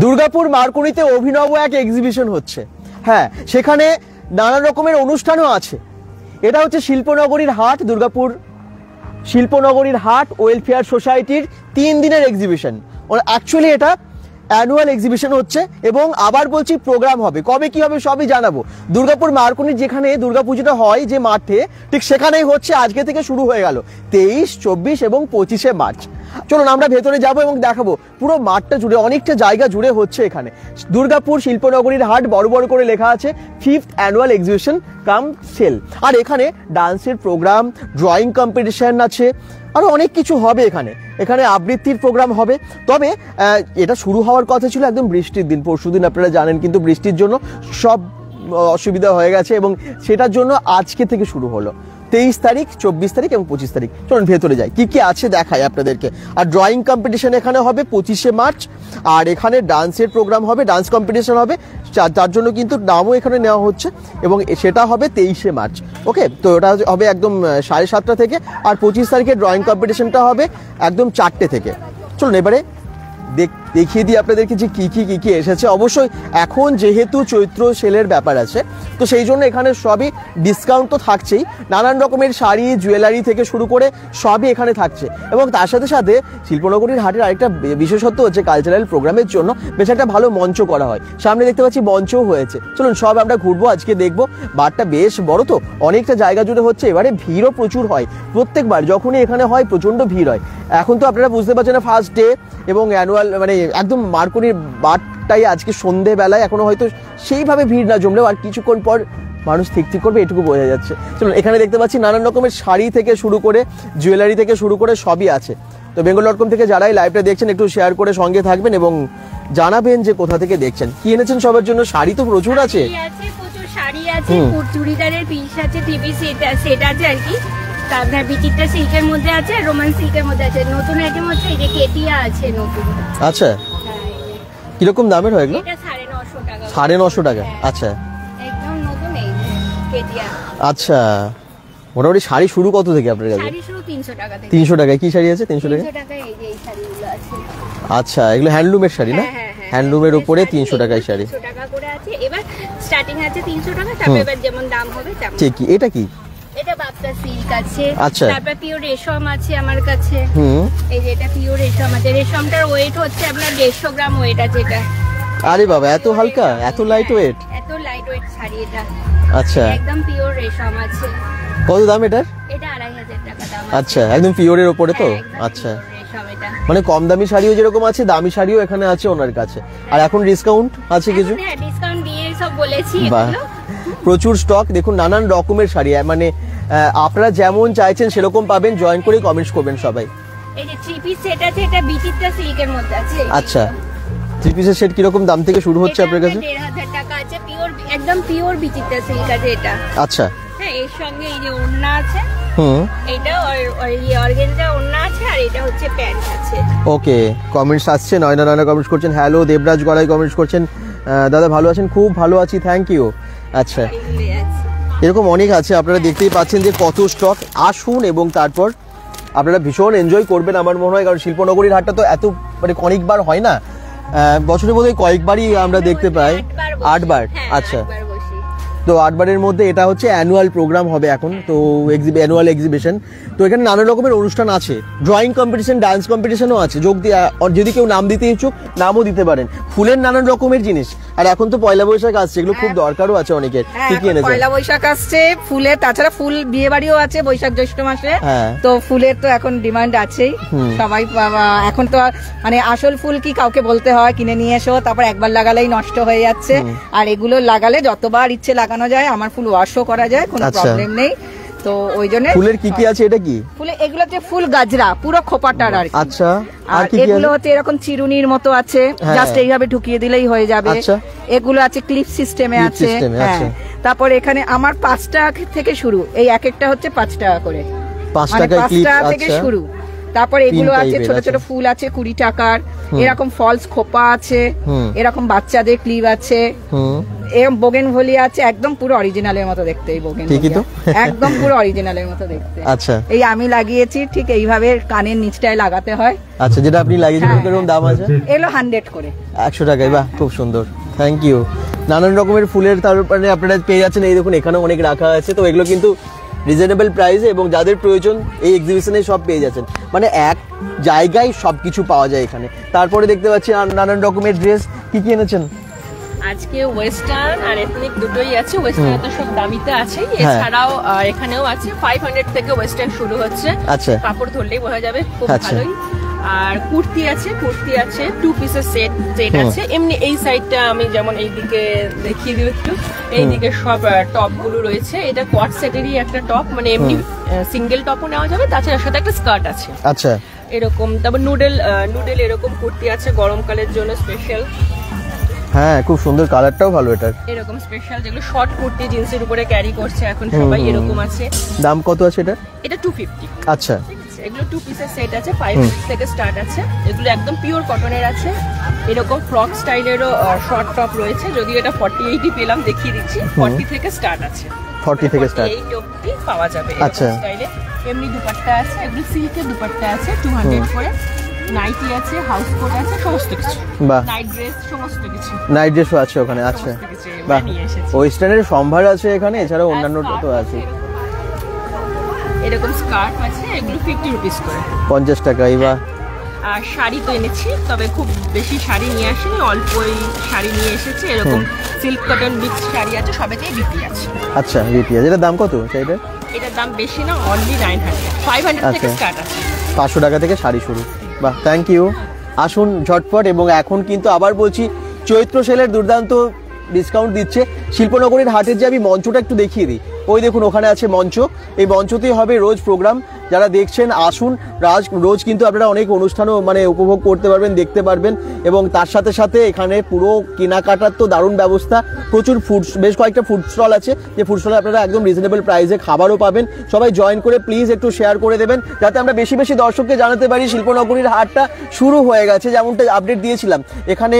দুর্গাপুর মার্কুরিতে অভিনব এক এক্সিবিশন হচ্ছে। হ্যাঁ, সেখানে নানা রকমের অনুষ্ঠানও আছে। এটা হচ্ছে শিল্পনগরীর হাট, দুর্গাপুর শিল্পনগরীর হাট ওয়েলফেয়ার সোসাইটির 3 দিনের এক্সিবিশন। অ্যাকচুয়ালি এটা অ্যানুয়াল এক্সিবিশন হচ্ছে এবং আবার বলছি প্রোগ্রাম হবে। কবে কি হবে সবই জানাবো। দুর্গাপুর মার্কুনির যেখানে দুর্গাপুজোটা হয় যে মাঠে, ঠিক সেখানেই হচ্ছে। আজকে থেকে শুরু হয়ে গেল 23, 24 এবং 25শে মার্চ। চলুন আমরা ভেতরে যাব এবং দেখাবো পুরো মাঠটা জুড়ে, অনেকটা জায়গা জুড়ে হচ্ছে এখানে। দুর্গাপুর শিল্পনগরীর হাট বড় বড় করে লেখা আছে 5th annual exhibition cum sale. আর এখানে ডান্সের প্রোগ্রাম, ড্রয়িং কম্পিটিশন আছে, আরো অনেক কিছু হবে এখানে। এখানে আবৃত্তির প্রোগ্রাম হবে। তবে এটা শুরু হওয়ার কথা ছিল একদম বৃষ্টির দিন, পরশুদিন আপনারা জানেন, কিন্তু বৃষ্টির জন্য সব অসুবিধা হয়ে গেছে এবং সেটার জন্য আজকে থেকে শুরু হলো। 23 তারিখ, 24 তারিখ এবং 25 তারিখ। চলুন ভেতরে যাই, কি কি আছে দেখাই আপনাদেরকে। আর ড্রয়িং কম্পিটিশন এখানে হবে 25শে মার্চ। আর এখানে ডান্সের প্রোগ্রাম হবে, ডান্স কম্পিটিশন হবে, তার জন্য কিন্তু নামও এখানে নেওয়া হচ্ছে এবং সেটা হবে 23শে মার্চ। ওকে, তো ওটা হবে একদম 7:30 থেকে। আর 25 তারিখে ড্রয়িং কম্পিটিশনটা হবে একদম 4টে থেকে। চলুন এবারে দেখিয়ে দিই আপনাদেরকে যে কি কি এসেছে। অবশ্যই এখন যেহেতু চৈত্র সেলের ব্যাপার আছে, তো সেই জন্য এখানে সবই ডিসকাউন্ট তো থাকছেই। নানান রকমের শাড়ি, জুয়েলারি থেকে শুরু করে সবই এখানে থাকছে। এবং তার সাথে সাথে শিল্পনগরীর হাটের আরেকটা বিশেষত্ব হচ্ছে কালচারাল প্রোগ্রামের জন্য বেশ একটা ভালো মঞ্চ করা হয়। সামনে দেখতে পাচ্ছি মঞ্চও হয়েছে। চলুন সব আমরা ঘুরবো, আজকে দেখবো। বারটা বেশ বড়, তো অনেকটা জায়গা জুড়ে হচ্ছে। এবারে ভিড়ও প্রচুর হয়, প্রত্যেকবার যখনই এখানে হয় প্রচন্ড ভিড় হয়। এখন তো আপনারা বুঝতে পারছেন না, ফার্স্ট ডে এবং অ্যানুয়াল মানে একদম মার্কুরির বারটাই আজকে সন্ধেবেলায়, এখনো হয়তো সেইভাবে ভিড় না জমলেও আর কিছুক্ষণ পর মানুষ ঠিক করবে, এটুকু বোঝা যাচ্ছে। চলুন এখানে দেখতে পাচ্ছি নানান রকমের শাড়ি থেকে শুরু করে জুয়েলারি থেকে শুরু করে সবই আছে। তো bengal.com থেকে যারাই লাইভটা দেখছেন একটু শেয়ার করে সঙ্গে থাকবেন এবং জানাবেন যে কোথা থেকে দেখছেন। কি এনেছেন সবার জন্য? শাড়ি তো প্রচুর আছে, প্রচুর শাড়ি আছে, চুড়িদারের পিস আছে, টিভি সেট আছে আর কি। তারপর বিচিত্রা সিল্কের মধ্যে আছে, রোমান সিল্কের মধ্যে আছে। নতুন আইটেম হচ্ছে এই যে কেটিয়া আছে নতুন। আচ্ছা, কিরকম দামের হয় এগুলো? এটা 950 টাকা। 950 টাকা, আচ্ছা একদম নতুন এই কেটিয়া। আচ্ছা, মোটামুটি শাড়ি শুরু কত থেকে আপনার কাছে? শাড়ি শুরু 300 টাকা থেকে। 300 টাকায় কি শাড়ি আছে? 300 টাকা। 300 টাকায় এই যে এই শাড়িগুলো আছে। আচ্ছা, এগুলো হ্যান্ডলুমের শাড়ি না? হ্যান্ডলুমের উপরে 300 টাকায় শাড়ি। 300 টাকা করে আছে। এবার স্টার্টিং আছে 300 টাকা, তারপর এবার যেমন দাম হবে তেমন। ঠিক, এটা কি? এটা বাপ্তা সিল্ক আছে। আচ্ছা, তারপর পিওর রেশম আছে আমার কাছে। এই যে এটা পিওর রেশম আছে। রেশমটার ওয়েট হচ্ছে আপনার 150 গ্রাম ওয়েট আছে এটা। আরে বাবা, এত হালকা, এত লাইট ওয়েট। এত লাইট ওয়েট শাড়ি এটা। আচ্ছা, একদম পিওর রেশম আছে। কত দাম এটার? এটা 2500 টাকা দাম। আচ্ছা, একদম পিওরের উপরে তো। আচ্ছা, মানে কম দামি শাড়িও যেরকম আছে, দামি শাড়িও এখানে আছে ওনার কাছে। আর এখন ডিসকাউন্ট আছে কিছু? হ্যাঁ, ডিসকাউন্ট দিয়ে সব বলেছি এগুলো। প্রচুর স্টক, দেখুন নানান রকমের শাড়ি, মানে আপনারা যেমন চাইছেন সেরকম পাবেন। জয়েন করে কমেন্টস করবেন সবাই। এই যে 3 পিস সেট আছে, এটা বিচিত্রা সিল্কের মধ্যে আছে। আচ্ছা, 3 পিসের সেট কিরকম দাম থেকে শুরু হচ্ছে আপনার কাছে? 1500 টাকা আছে, পিওর একদম পিওর বিচিত্রা সিল্ক আছে এটা। আচ্ছা, হ্যাঁ, এর সঙ্গে এই যে ওড়না আছে, এটা অর্গানজা ওড়না আছে, আর এটা হচ্ছে প্যান্ট আছে। ওকে, কমেন্টস আসছে, নয়না কমেন্টস করছেন। হ্যালো, দেবরাজ গড়াই কমেন্টস করছেন, দাদা ভালো আছেন? খুব ভালো আছি, থ্যাংক ইউ। আচ্ছা, এরকম অনেক আছে, আপনারা দেখতেই পাচ্ছেন যে কত স্টক। আসুন এবং তারপর আপনারা ভীষণ এনজয় করবেন আমার মনে হয়, কারণ শিল্পনগরীর হাটটা তো এত মানে অনেকবার হয় না, বছরের মধ্যে কয়েকবারই আমরা দেখতে পাই। 8 বার। আচ্ছা, তো 8 বারের মধ্যে এটা হচ্ছে অ্যানুয়াল প্রোগ্রাম হবে এখন, তো অ্যানুয়াল এক্সিবিশন। তো এখানে নানা রকমের অনুষ্ঠান আছে, ড্রয়িং কম্পিটিশন, ডান্স কম্পিটিশনও আছে। যদি কেউ নাম দিতে ইচ্ছুক নামও দিতে পারেন। ফুলের নানান রকমের জিনিস, আর এখন তো পয়লা বৈশাখ আসছে, এগুলো খুব দরকারও আছে অনেকের। কি কি এনেছে? পয়লা বৈশাখ আসছে, ফুলের, তাছাড়া ফুল বিয়ে বাড়িও আছে বৈশাখ জ্যৈষ্ঠ মাসে। তো ফুলের তো এখন ডিমান্ড আছেই, সবাই এখন তো মানে আসল ফুল কি কাউকে বলতে হয় কিনে নিয়ে এসো, তারপর একবার লাগালেই নষ্ট হয়ে যাচ্ছে। আর এগুলো লাগালে যতবার ইচ্ছে লাগানো যায়, আমার ফুল ওয়াশও করা যায়, কোনো প্রবলেম নেই। তো ওই জন্য ফুলের কি কি আছে? এটা কি ফুলে? এগুলো হচ্ছে ফুল গাজরা, পুরো খোপাটার আর কি। আচ্ছা, আর এগুলো হচ্ছে এরকম চিরুনির মতো আছে, জাস্ট এইভাবে ঢুকিয়ে দিলেই হয়ে যাবে। এগুলো আছে ক্লিপ সিস্টেমে আছে। হ্যাঁ, তারপর এখানে আমার 5 টাকা থেকে শুরু, এই এক একটা হচ্ছে 5 টাকা করে, 5 টাকা থেকে শুরু। তারপর এগুলো আছে ছোট ছোট ফুল আছে 20 টাকার, এরকম ফলস খোপা আছে, এরকম বাচ্চাদের ক্লিপ আছে, এরকম বোগেনভেলিয়া আছে, একদম পুরো অরিজিনালের মতো দেখতে এই ঠিকই তো। বোগেনভেলিয়া, একদম পুরো অরিজিনালের মতো দেখতে। আচ্ছা, এই আমি লাগিয়েছি ঠিক এইভাবে কানের নিচটায় লাগাতে হয়। আচ্ছা, যেটা আপনি লাগিয়েছেন কিরকম দাম আছে? এলো 100 করে, 100 টাকায়। বাহ, খুব সুন্দর, থ্যাংক ইউ। নানান রকমের ফুলের তারপরে আপনারা পেয়ে যাচ্ছেন। এই দেখুন এখানে অনেক রাখা আছে, তো এগুলো কিন্তু রিজনেবল প্রাইসে এবং যাদের প্রয়োজন এই এক্সিবিশনে সব পেয়ে যাচ্ছেন, মানে এক জায়গায় সবকিছু পাওয়া যায় এখানে। তারপরে দেখতে পাচ্ছি নানান রকমের ড্রেস, কি কি এনেছেন আজকে? ওয়েস্টার্ন আর এথনিক দুটোই আছে। ওয়েস্টার্ন তো সব দামিতে আছে, এছাড়াও এখানেও আছে। 500 থেকে ওয়েস্টার্ন শুরু হচ্ছে। আচ্ছা, কাপড় ধরলেই বোঝা যাবে, খুব আচ্ছা। ভালোই। আর কুর্তি আছে, 2 পিসের সেট আছে। এমনি এই সাইডটা আমি যেমন এইদিকে দেখিয়ে দিই একটু, এইদিকে সব টপ গুলো রয়েছে। এটা কোয়াড সেটেরই একটা টপ, মানে এমনি সিঙ্গেল টপও নেওয়া যাবে, তাছাড়া সাথে একটা স্কার্ট আছে। আচ্ছা, এরকম। তারপর নুডল এরকম কুর্তি আছে গরমকালের জন্য স্পেশাল। হ্যাঁ, খুব সুন্দর, কালারটাও ভালো এটার। এরকম স্পেশাল যেগুলো শর্ট কুর্তি জিন্সের উপরে ক্যারি করছে এখন সবাই, এরকম আছে। দাম কত আছে এটা? এটা 250। আচ্ছা, এগুলো 2 পিসের সেট আছে, 500 থেকে স্টার্ট আছে। এগুলো একদম পিওর কটনের আছে। এরকম ফ্রক স্টাইলেরও শর্ট টপ রয়েছে, যদিও এটা 40-80 পেলাম, দেখিয়ে দিচ্ছি। 40 থেকে স্টার্ট আছে, 40 থেকে স্টার্ট। 48 অবধি পাওয়া যাবে। আচ্ছা, স্টাইলে এমনি দুপাট্টা আছে, এগুলো সিল্কের দুপাট্টা আছে 200 করে। নাইটি আছে, হাউস কোট আছে, সমস্ত কিছু। বাহ, নাইট ড্রেস সমস্ত কিছু। নাইট ড্রেসও আছে ওখানে। আচ্ছা, সমস্ত কিছু বাহ, নিয়ে এসেছি। ওয়েস্টার্নের সম্ভার আছে এখানে, এছাড়াও অন্যান্য তো আছে। এরকম স্কার্ট আছে, এগুলো 50 রুপিস করে, 50 টাকাই। বাহ। আর শাড়ি তো এনেছি, তবে খুব বেশি শাড়ি নিয়ে আসিনি, অল্পই শাড়ি নিয়ে এসেছি। এরকম সিল্ক কটন মিক্স শাড়ি আছে, সবেতেই বিক্রি আছে। আচ্ছা, বিপিএস, এটার দাম কত সেইটা? এটার দাম বেশি না, অনলি 900। 500 থেকে আচ্ছা। স্টার্ট আছে। 500 টাকা থেকে শাড়ি শুরু। বাহ, থ্যাংক ইউ। আসুন ঝটপট। এবং এখন কিন্তু আবার বলছি, চৈত্র সেলের দুর্দান্ত ডিসকাউন্ট দিচ্ছে। শিল্পনগরীর হাটের যে আমি মঞ্চটা একটু দেখিয়ে দিই, ওই দেখুন ওখানে আছে মঞ্চ। এই মঞ্চতেই হবে রোজ প্রোগ্রাম। যারা দেখছেন আসুন, রোজ কিন্তু আপনারা অনেক অনুষ্ঠানও মানে উপভোগ করতে পারবেন, দেখতে পারবেন। এবং তার সাথে সাথে এখানে পুরো কেনাকাটার তো দারুণ ব্যবস্থা। প্রচুর বেশ কয়েকটা ফুড স্টল আছে, যে ফুড স্টলে আপনারা একদম রিজনেবল প্রাইসে খাবারও পাবেন। সবাই জয়েন করে প্লিজ একটু শেয়ার করে দেবেন, যাতে আমরা বেশি বেশি দর্শককে জানাতে পারি শিল্পনগরীর হাটটা শুরু হয়ে গেছে। যেমনটা আপডেট দিয়েছিলাম, এখানে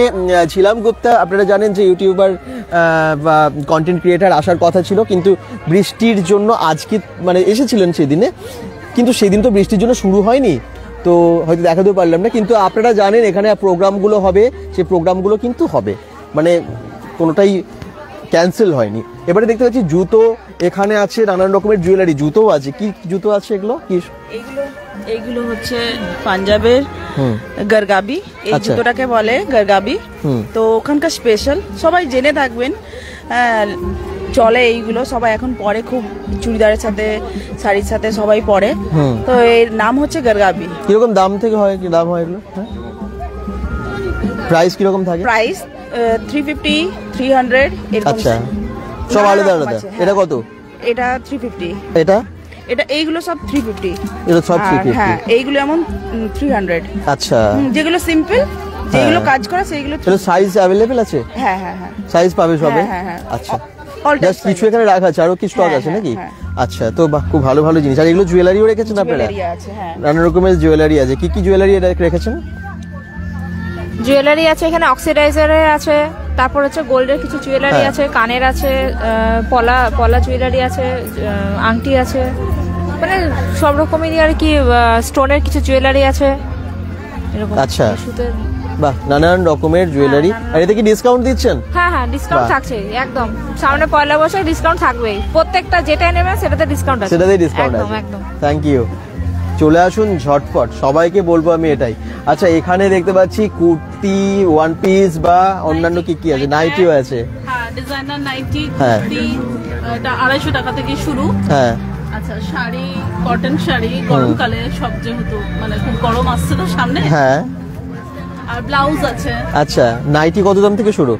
ঝিলাম গুপ্তা আপনারা জানেন যে ইউটিউবার বা কন্টেন্ট ক্রিয়েটার আসার কথা ছিল, কিন্তু বৃষ্টির জন্য আজকে মানে এসেছিলেন সেদিনে, কিন্তু সেদিন তো বৃষ্টির জন্য শুরু হয়নি, তো হয়তো দেখাতেও পারলাম না। কিন্তু আপনারা জানেন এখানে প্রোগ্রামগুলো হবে, সেই প্রোগ্রামগুলো কিন্তু হবে, মানে কোনোটাই ক্যান্সেল হয়নি। এবারে দেখতে পাচ্ছি জুতো এখানে আছে, নানান রকমের জুয়েলারি জুতোও আছে। কি জুতো আছে এগুলো? কি এইগুলো হচ্ছে পাঞ্জাবের গরগাবি, এই জুতোটাকে বলে গরগাবি। তো ওখানকার স্পেশাল, সবাই জেনে থাকবেন। চলে এইগুলো, সবাই এখন পরে, খুব চুড়িদারের সাথে শাড়ির সাথে সবাই পরে। তো এর নাম হচ্ছে গরগাবি। কিরকম দাম থেকে হয়, কি দাম হয় এগুলো? প্রাইস কিরকম থাকে? প্রাইস 350, 300 এরকম। আচ্ছা, সব আলাদা আলাদা। এটা কত? এটা 350। এটা এইগুলো সব 350। এটা সব 350। হ্যাঁ, এইগুলো এমন 300। আচ্ছা, যেগুলো সিম্পল, যেগুলো কাজ করা সেইগুলো। চলো, সাইজ अवेलेबल আছে? হ্যাঁ হ্যাঁ হ্যাঁ, সাইজ পাবে সবে? হ্যাঁ। আচ্ছা, জাস্ট কিছু এখানে রাখা আছে, আরো কি স্টক আছে নাকি? আচ্ছা, তো বাহ, খুব ভালো ভালো জিনিস। আর এগুলো জুয়েলারিও রেখেছেন আপনারা? নানা রকমের জুয়েলারি আছে। কি কি জুয়েলারি রেখেছেন? জুয়েলারি আছে এখানে, অক্সিডাইজারের আছে, তারপর হচ্ছে গোল্ডের কিছু জুয়েলারি আছে, কানের আছে, পলা জুয়েলারি আছে, আংটি আছে, মানে সব রকমেরই আর কি। স্টোনের কিছু জুয়েলারি আছে এরকম। আচ্ছা, সুতের। বাহ, নানান রকমের জুয়েলারি। আর এতে কি ডিসকাউন্ট দিচ্ছেন? হ্যাঁ হ্যাঁ, ডিসকাউন্ট থাকছে একদম। সামনে পয়লা বৈশাখ ডিসকাউন্ট থাকবেই, প্রত্যেকটা যেটা নেবেন সেটাতে ডিসকাউন্ট আছে। সেটাতেই ডিসকাউন্ট আছে, একদম। Thank you. চলে আসুন ঝটপট, সবাইকে বলবো আমি এটাই। আচ্ছা, এখানে দেখতে পাচ্ছি কুর্তি, ওয়ান পিস বা অন্যান্য কি কি আছে? নাইটিও আছে। হ্যাঁ, ডিজাইনার নাইটি, হ্যাঁ। কুর্তি, এটা 250 টাকা থেকে শুরু। হ্যাঁ। আচ্ছা, শাড়ি, কটন শাড়ি গরমকালে সব, যেহেতু মানে খুব গরম আসছে তো সামনে। হ্যাঁ। আর ব্লাউজ আছে। আচ্ছা, নাইটি কত দাম থেকে শুরু?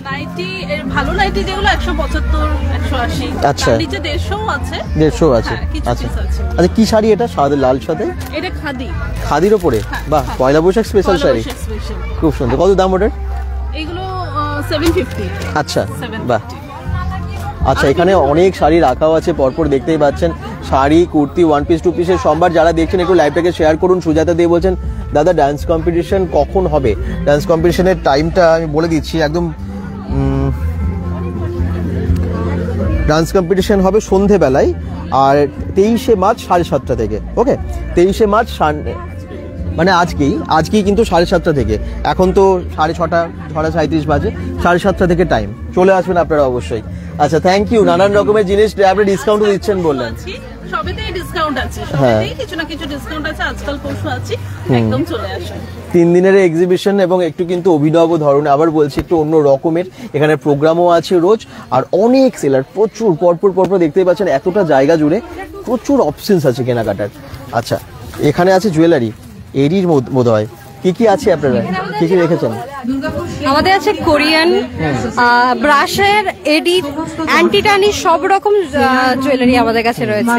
নাইটি, ভালো নাইটি যেগুলো 175, 180। আচ্ছা, তার নিচে 150 আছে। 150 আছে। হ্যাঁ, কিছু আচ্ছা piece আছে। আচ্ছা, কি শাড়ি এটা? সাদা লাল সাথে? এটা খাদি। খাদির ওপরে? বাহ, পয়লা বৈশাখ স্পেশাল শাড়ি, খুব সুন্দর। কত দাম ওটার? এগুলো 750। আচ্ছা, বাহ। আচ্ছা, এখানে অনেক শাড়ি রাখাও আছে পরপর, দেখতেই পাচ্ছেন। Sari, kurti, one piece, two পিসের সম্ভার। যারা দেখছেন একটু লাইভটাকে শেয়ার করুন। সুজাতা দিয়ে বলছেন, দাদা ডান্স কম্পিটিশন কখন হবে? ডান্স কম্পিটিশনের টাইমটা আমি বলে দিচ্ছি, একদম ডান্স কম্পিটিশন হবে সন্ধেবেলায়, আর 23শে মার্চ 7:30 থেকে। ওকে, 23শে মার্চ মানে আজকেই কিন্তু 7:30 থেকে। এখন তো 6:30, 6:37 বাজে, 7:30 থেকে টাইম। চলে আসবেন আপনারা অবশ্যই। আচ্ছা, থ্যাংক ইউ। নানান রকমের জিনিস আপনি ডিসকাউন্টও দিচ্ছেন বললেন। সবেতেই ডিসকাউন্ট আছে, সবেতেই কিছু না কিছু ডিসকাউন্ট আছে। আজকাল পরশু আছে, একদম চলে আসুন। 3 দিনের এক্সিবিশন এবং একটু কিন্তু অভিনব ধরনের, আবার বলছি একটু অন্য রকমের। এখানে প্রোগ্রামও আছে রোজ, আর অনেক সেলার, প্রচুর পরপর দেখতেই পাচ্ছেন এতটা জায়গা জুড়ে প্রচুর অপশনস আছে কেনাকাটার। আচ্ছা, এখানে আছে জুয়েলারি, এরির বোধ হয়। কি আছে আপনারা, কি রেখেছেন? আমাদের আছে কোরিয়ান, ব্রাশের, এডি, অ্যান্টিটানি, সব রকম জুয়েলারি আমাদের কাছে রয়েছে।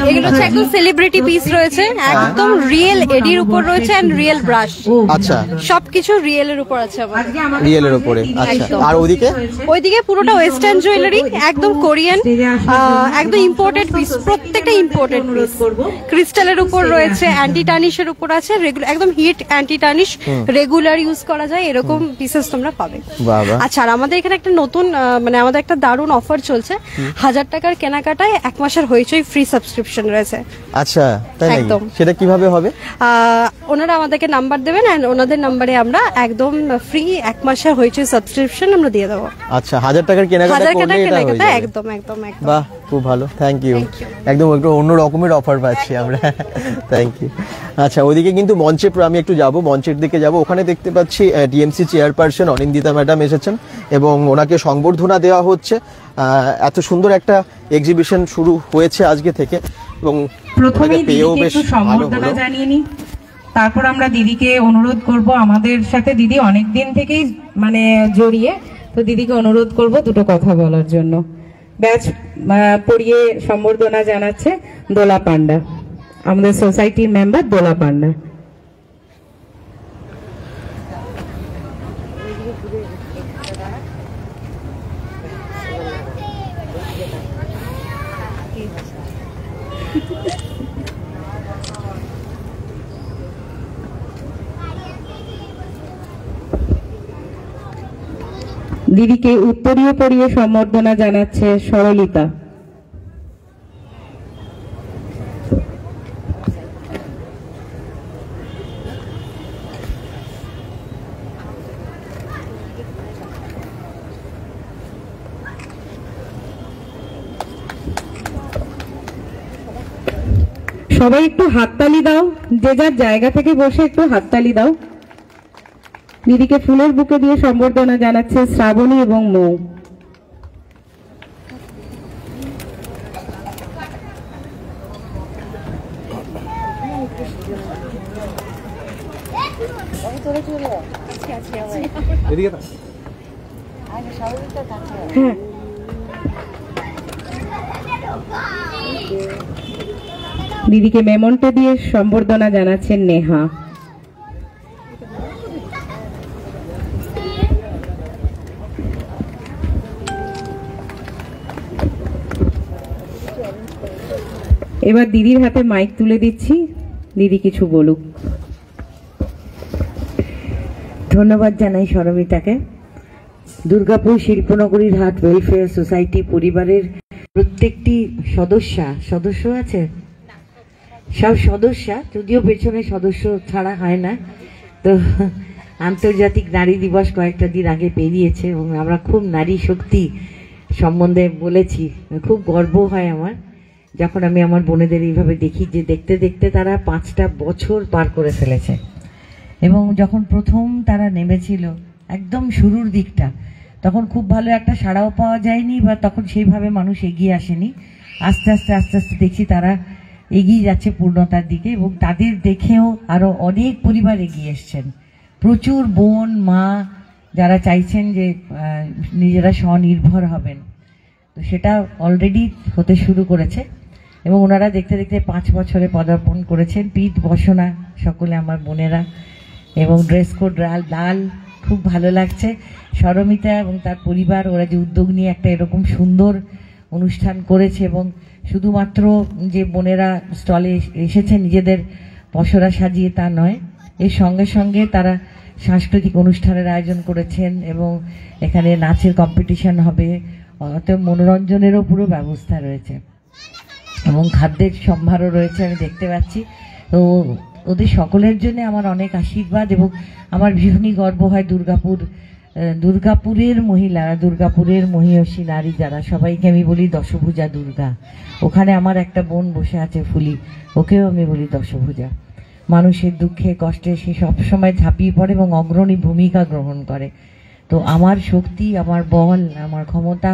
এগুলো হচ্ছে একদম সেলিব্রিটি পিস রয়েছে, একদম রিয়েল এডির উপর রয়েছে, এন্ড রিয়েল ব্রাশ। আচ্ছা, সবকিছু রিয়েলের উপর আছে আমাদের। রিয়েলের উপরে। আচ্ছা, আর ওইদিকে পুরোটা ওয়েস্টার্ন জুয়েলারি, একদম কোরিয়ান, একদম ইম্পোর্টেড পিস, প্রত্যেকটা ইম্পোর্টেড পিস। ক্রিস্টালের উপর রয়েছে, অ্যান্টি টার্নিশের উপর আছে, একদম hit anti tarnish, regular use করা যায় এরকম পিসেস তোমরা পাবে। আচ্ছা, আর আমাদের এখানে একটা নতুন মানে আমাদের একটা দারুণ অফার চলছে। 1000 টাকার কেনাকাটায় 1 মাসের হইচই ফ্রি সাবস্ক্রিপশন রয়েছে। আচ্ছা, তাই নাকি? সেটা কিভাবে হবে? ওনারা আমাদেরকে নাম্বার দেবেন, এন্ড ওনাদের নাম্বারে আমরা একদম ফ্রি 1 মাসের হইচই সাবস্ক্রিপশন আমরা দিয়ে দেবো। আচ্ছা, 1000 টাকার কেনাকাটা করলে এটা হয়ে যাবে। একদম। বাহ, খুব ভালো, থ্যাংক ইউ। একদম একটু অন্য রকমের অফার পাচ্ছি আমরা, থ্যাংক ইউ। আচ্ছা, ওইদিকে কিন্তু মঞ্চে আমি একটু যাব, মঞ্চের দিকে যাব। ওখানে দেখতে পাচ্ছি ডিএমসি চেয়ারপারসন অনিন্দিতা ম্যাডাম এসেছেন এবং ওনাকে সংবর্ধনা দেওয়া হচ্ছে। এত সুন্দর একটা এক্সিবিশন শুরু হয়েছে আজকে থেকে, এবং প্রথমেই দিদিকে একটু সম্বর্ধনা জানিয়ে নিই, তারপর আমরা দিদিকে অনুরোধ করব। আমাদের সাথে দিদি অনেক দিন থেকেই মানে জড়িয়ে, তো দিদিকে অনুরোধ করব দুটো কথা বলার জন্য। ব্যাচ পড়িয়ে সম্বর্ধনা জানাচ্ছে দোলা পান্ডা, আমাদের সোসাইটির মেম্বার দোলা পান্ডা। দিদিকে উত্তরীয় পরিয়ে সম্বর্ধনা জানাচ্ছে সরলিতা। সবাই একটু হাততালি দাও, যে যার জায়গা থেকে বসে একটু হাততালি দাও। দিদিকে ফুলের বুকে দিয়ে সম্বর্ধনা জানাচ্ছে শ্রাবণী এবং মৌ। দিদিকে মেমন্টো দিয়ে সম্বর্ধনা জানাচ্ছেন নেহা। এবার দিদির হাতে মাইক তুলে দিচ্ছি, দিদি কিছু বলুক। ধন্যবাদ জানাই সরমিতাকে। দুর্গাপুর শিল্পনগরীর হাট ওয়েলফেয়ার সোসাইটি পরিবারের প্রত্যেকটি সদস্য আছে, সব সদস্যা, যদিও পেছনে সদস্য ছাড়া হয় না। তো আন্তর্জাতিক নারী দিবস কয়েকটা দিন আগে পেরিয়েছে এবং আমরা খুব নারী শক্তি সম্বন্ধে বলেছি। খুব গর্ব হয় আমার যখন আমি আমার বোনেদের এইভাবে দেখি, যে দেখতে দেখতে তারা 5টা বছর পার করে ফেলেছে। এবং যখন প্রথম তারা নেমেছিল একদম শুরুর দিকটা, তখন খুব ভালো একটা সাড়াও পাওয়া যায়নি, বা তখন সেইভাবে মানুষ এগিয়ে আসেনি। আস্তে আস্তে দেখছি তারা এগিয়ে যাচ্ছে পূর্ণতার দিকে, এবং তাদের দেখেও আরো অনেক পরিবার এগিয়ে এসছেন। প্রচুর বোন মা যারা চাইছেন যে নিজেরা স্বনির্ভর হবেন, তো সেটা অলরেডি হতে শুরু করেছে। এবং ওনারা দেখতে দেখতে 5 বছরে পদার্পণ করেছেন। পিঠ বসনা সকলে আমার বোনেরা, এবং ড্রেস কোড লাল, খুব ভালো লাগছে। সরমিতা এবং তার পরিবার ওরা যে উদ্যোগ নিয়ে একটা এরকম সুন্দর অনুষ্ঠান করেছে, এবং শুধুমাত্র যে বোনেরা স্টলে এসেছে নিজেদের পসরা সাজিয়ে তা নয়, এর সঙ্গে সঙ্গে তারা সাংস্কৃতিক অনুষ্ঠানের আয়োজন করেছেন, এবং এখানে নাচের কম্পিটিশন হবে, অতএব মনোরঞ্জনেরও পুরো ব্যবস্থা রয়েছে এবং খাদ্যের সম্ভারও রয়েছে, আমি দেখতে পাচ্ছি। তো ওদের সকলের জন্য আমার অনেক আশীর্বাদ এবং আমার ভীষণই গর্ব হয় দুর্গাপুরের মহিলারা, দুর্গাপুরের মহিষী নারী যারা, সবাইকে আমি বলি দশভুজা দুর্গা। ওখানে আমার একটা বোন বসে আছে ফুলি, ওকেও আমি বলি দশভুজা। মানুষের দুঃখে কষ্টে সে সবসময় ঝাঁপিয়ে পড়ে এবং অগ্রণী ভূমিকা গ্রহণ করে। তো আমার শক্তি, আমার বল, আমার ক্ষমতা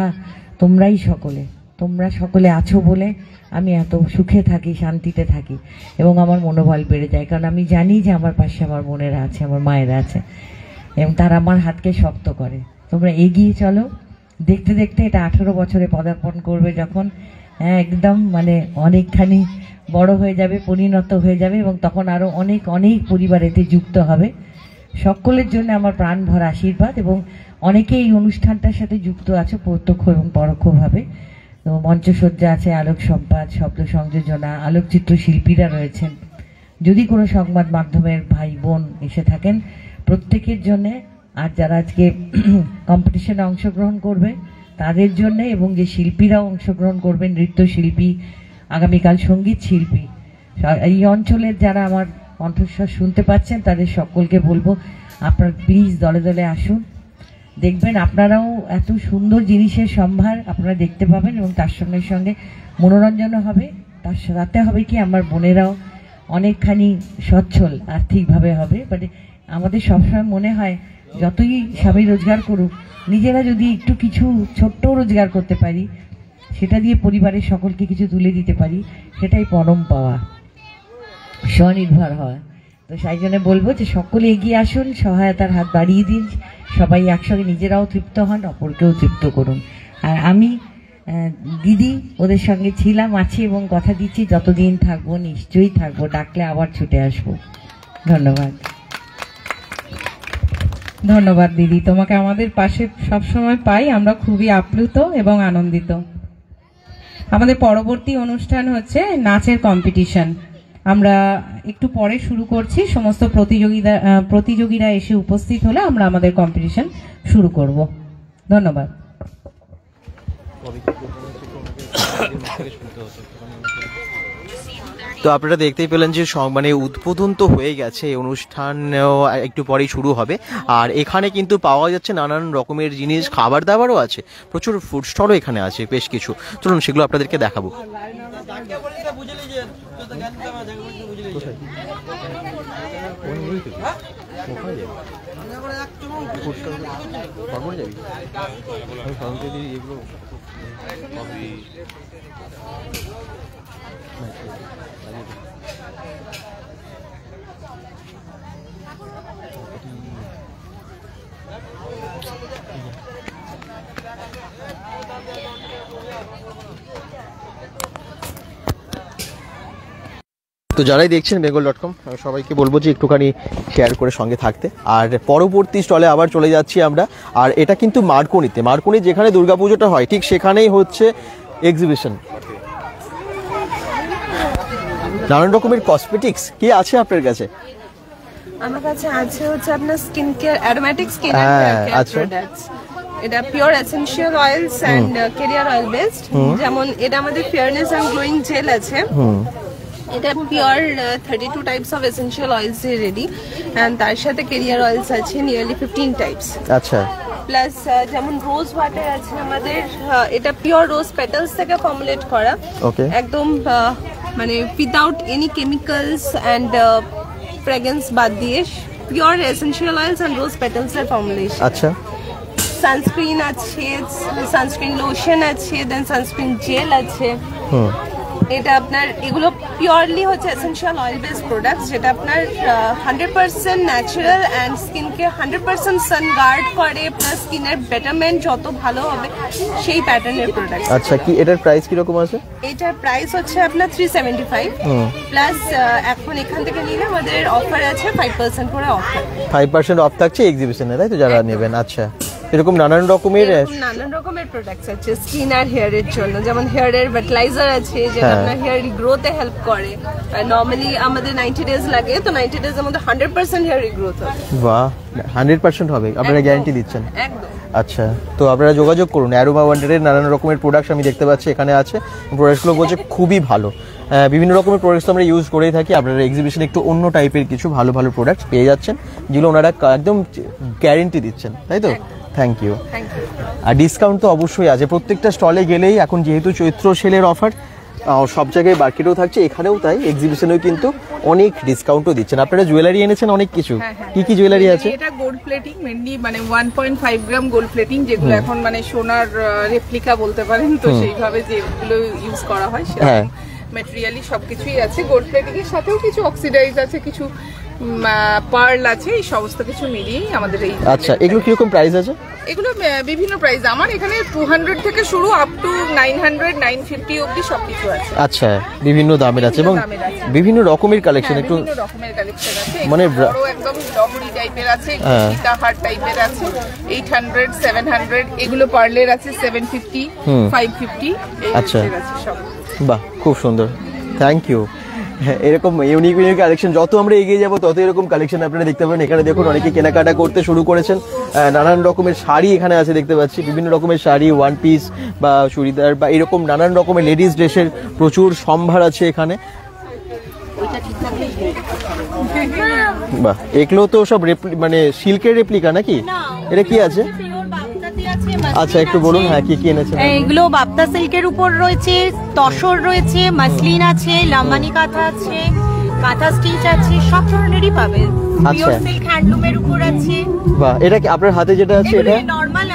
তোমরা সকলে আছো বলে আমি এত সুখে থাকি, শান্তিতে থাকি এবং আমার মনোবল বেড়ে যায়, কারণ আমি জানি যে আমার পাশে আমার বোনেরা আছে, আমার মায়েরা আছে এবং তারা আমার হাতকে শক্ত করে। তোমরা এগিয়ে চলো, দেখতে দেখতে এটা 18 বছরে পদার্পণ করবে যখন, একদম মানে অনেকখানি বড় হয়ে যাবে, পরিণত হয়ে যাবে এবং তখন আরও অনেক অনেক পরিবার এতে যুক্ত হবে। সকলের জন্য আমার প্রাণ ভরা আশীর্বাদ এবং অনেকে এই অনুষ্ঠানটার সাথে যুক্ত আছে প্রত্যক্ষ এবং পরোক্ষভাবে। তো মঞ্চসজ্জা আছে, আলোক সম্পাদ, শব্দ সংযোজনা, আলোকচিত্র শিল্পীরা রয়েছেন। যদি কোনো সংবাদ মাধ্যমের ভাই বোন এসে থাকেন প্রত্যেকের জন্যে, আর যারা আজকে কম্পিটিশনে অংশগ্রহণ করবে তাদের জন্যে, এবং যে শিল্পীরাও অংশগ্রহণ করবেন, নৃত্যশিল্পী, আগামীকাল সঙ্গীত শিল্পী, এই অঞ্চলের যারা আমার কণ্ঠস্বর শুনতে পাচ্ছেন তাদের সকলকে বলবো আপনারা প্লিজ দলে দলে আসুন। দেখবেন আপনারাও এত সুন্দর জিনিসের সম্ভার আপনারা দেখতে পাবেন এবং তার সঙ্গে সঙ্গে মনোরঞ্জনও হবে। তার সাথে হবে কি আমার বোনেরাও অনেকখানি সচ্ছল আর্থিকভাবে হবে। বাট আমাদের সবসময় মনে হয় যতই স্বামী রোজগার করুক, নিজেরা যদি একটু কিছু ছোট্ট রোজগার করতে পারি, সেটা দিয়ে পরিবারের সকলকে কিছু তুলে দিতে পারি, সেটাই পরম পাওয়া, স্বনির্ভর হওয়া। তো সেই জন্য বলবো যে সকলে এগিয়ে আসুন, সহায়তার হাত বাড়িয়ে দিন, সবাই একসঙ্গে নিজেরাও তৃপ্ত হন, অপরকেও তৃপ্ত করুন। আর আমি দিদি ওদের সঙ্গে ছিলাম, আছি এবং কথা দিচ্ছি যতদিন থাকবো নিশ্চয়ই থাকবো, ডাকলে আবার ছুটে আসবো। ধন্যবাদ। ধন্যবাদ দিদি, তোমাকে আমাদের পাশে সবসময় পাই, আমরা খুবই আপ্লুত এবং আনন্দিত। আমাদের পরবর্তী অনুষ্ঠান হচ্ছে নাচের কম্পিটিশন। আমরা একটু পরে শুরু করছি, সমস্ত প্রতিযোগীরা এসে উপস্থিত হলে আমরা আমাদের কম্পিটিশন শুরু করব। ধন্যবাদ। তো আপনারা দেখতেই পেলেন যে মানে উদ্বোধন তো হয়ে গেছে, এই অনুষ্ঠান একটু পরেই শুরু হবে। আর এখানে কিন্তু পাওয়া যাচ্ছে নানান রকমের জিনিস, খাবার দাবারও আছে, প্রচুর ফুড স্টলও এখানে আছে বেশ কিছু। চলুন সেগুলো আপনাদেরকে দেখাবো। তো যারাই দেখছেন bengal.com, সবাইকে বলবো যে একটুখানি শেয়ার করে সঙ্গে থাকতে। আর পরবর্তী স্টলে আবার চলে যাচ্ছি আমরা। আর এটা কিন্তু মার্কনি যেখানে দুর্গাপুজোটা হয় ঠিক সেখানেই হচ্ছে এক্সিবিশন। নানান রকমের কসমেটিক্স কি আছে আপনার কাছে? আমার কাছে আছে হচ্ছে আপনার skin care, aromatic skin care products. এটা pure essential oils and carrier oil based. যেমন এটা আমাদের ফেয়ারনেস এন্ড গ্লোয়িং জেল আছে, এটা pure 32 types of essential oils এ রেডি, এন্ড তার সাথে ক্যারিয়ার অয়েলস আছে নিয়ারলি 15 টাইপস। আচ্ছা, প্লাস যেমন রোজ ওয়াটার আছে আমাদের, এটা পিওর রোজ পেটালস থেকে ফর্মুলেট করা, একদম মানে without any chemicals and fragrance বাদ দিয়ে pure essential oils and rose petals এর ফর্মুলেশন। আচ্ছা, সানস্ক্রিন আছে, সানস্ক্রিন লোশন আছে, দেন সানস্ক্রিন জেল আছে। এটা আপনার এগুলো পিওরলি হচ্ছে এসেনশিয়াল অয়েল বেসড প্রোডাক্টস, যেটা আপনার 100% ন্যাচারাল অ্যান্ড স্কিনকে 100% সান গার্ড করে, প্লাস স্কিনের বেটারমেন্ট যত ভালো হবে সেই প্যাটার্নের প্রোডাক্ট। আচ্ছা, কি এটার প্রাইস কি রকম আছে? এটার প্রাইস হচ্ছে আপনার 375, প্লাস এখন এখান থেকে নিলে আমাদের অফার আছে 5% করে অফার। 5% অফ থাকছে এক্সিবিশনে, তাই তো? যারা নেবেন। আচ্ছা, এরকম নানান রকমের প্রোডাক্টস আছে স্কিন আর হেয়ারের জন্য। যেমন হেয়ারের ফার্টিলাইজার আছে যেটা আপনার হেয়ার গ্রোথে হেল্প করে। নরমালি আমাদের 90 ডেজ লাগে, তো 90 ডেজ এর মধ্যে 100% হেয়ার গ্রোথ হবে। বাহ, 100% হবে, আপনারা গ্যারান্টি দিচ্ছেন? একদম। আচ্ছা, তো আপনারা যোগাযোগ করুন। অ্যারোমা ওয়ান্ডারের নানান রকমের প্রোডাক্টস আমি দেখতে পাচ্ছি এখানে আছে। প্রোডাক্টসগুলো বলছে খুবই ভালো। বিভিন্ন রকমের প্রোডাক্টস আমরা ইউজ করেই থাকি। আপনারা এক্সিবিশনে একটু অন্য টাইপের কিছু ভালো ভালো প্রোডাক্টস পেয়ে যাচ্ছেন, যেগুলো ওনারা একদম গ্যারেন্টি দিচ্ছেন, তাই তো? Thank you. আর ডিসকাউন্ট তো অবশ্যই আছে, প্রত্যেকটা স্টলে গেলেই এখন যেহেতু চৈত্র সেলের অফার সব জায়গায় মার্কেটেও থাকছে, এখানেও তাই, এক্সিবিশনেও কিন্তু অনেক ডিসকাউন্টও দিচ্ছেন। আপনারা জুয়েলারি এনেছেন অনেক কিছু, কি কি জুয়েলারি আছে? এটা গোল্ড প্লেটিং মেনলি, মানে 1.5 গ্রাম গোল্ড প্লেটিং, যেগুলো এখন মানে সোনার রেপ্লিকা বলতে পারেন, তো সেইভাবে যেগুলো ইউজ করা হয় সেরকম ম্যাটেরিয়ালি সবকিছুই আছে। গোল্ড প্লেটিং এর সাথেও কিছু অক্সিডাইজ আছে, কিছু পার্ল আছে, এই সমস্ত কিছু মিলিয়েই আমাদের এই। আচ্ছা, এগুলো কিরকম প্রাইস আছে? এগুলো বিভিন্ন প্রাইস, আমার এখানে 200 থেকে শুরু আপ টু 900 950 অবধি সবকিছু আছে। আচ্ছা, বিভিন্ন দামের আছে এবং বিভিন্ন রকমের কালেকশন, একটু বিভিন্ন রকমের কালেকশন আছে, মানে বড় একদম লহরি টাইপের আছে, গীতা হার টাইপের আছে, 800 700, এগুলো পার্লের আছে 750 550, আচ্ছা আছে সব। বাহ, খুব সুন্দর, থ্যাংক ইউ। এরকম ইউনিক ইউনিক কালেকশন যত আমরা এগিয়ে যাবো তত এরকম কালেকশন আপনারা দেখতে পাবেন। এখানে দেখুন অনেকে কেনাকাটা করতে শুরু করেছেন, নানান রকমের শাড়ি এখানে আছে দেখতে পাচ্ছি, বিভিন্ন রকমের শাড়ি, ওয়ান পিস বা চুড়িদার বা এরকম নানান রকমের লেডিস ড্রেসের প্রচুর সম্ভার আছে এখানে। বাহ, এগুলো তো সব মানে সিল্কের রেপ্লিকা নাকি? এটা কি আছে? আচ্ছা, একটু বলুন, হ্যাঁ কি কি এনেছেন? এগুলো বাপ্তা সিল্কের উপর রয়েছে, তসর রয়েছে, মাসলিন আছে, লাম্বানি কাঁথা আছে, কাঁথা স্টিচ আছে, সব ধরনেরই পাবেন। পিওর সিল্ক হ্যান্ডলুমের উপর আছে। বাহ, এটা কি আপনার হাতে যেটা আছে এটা? নরমাল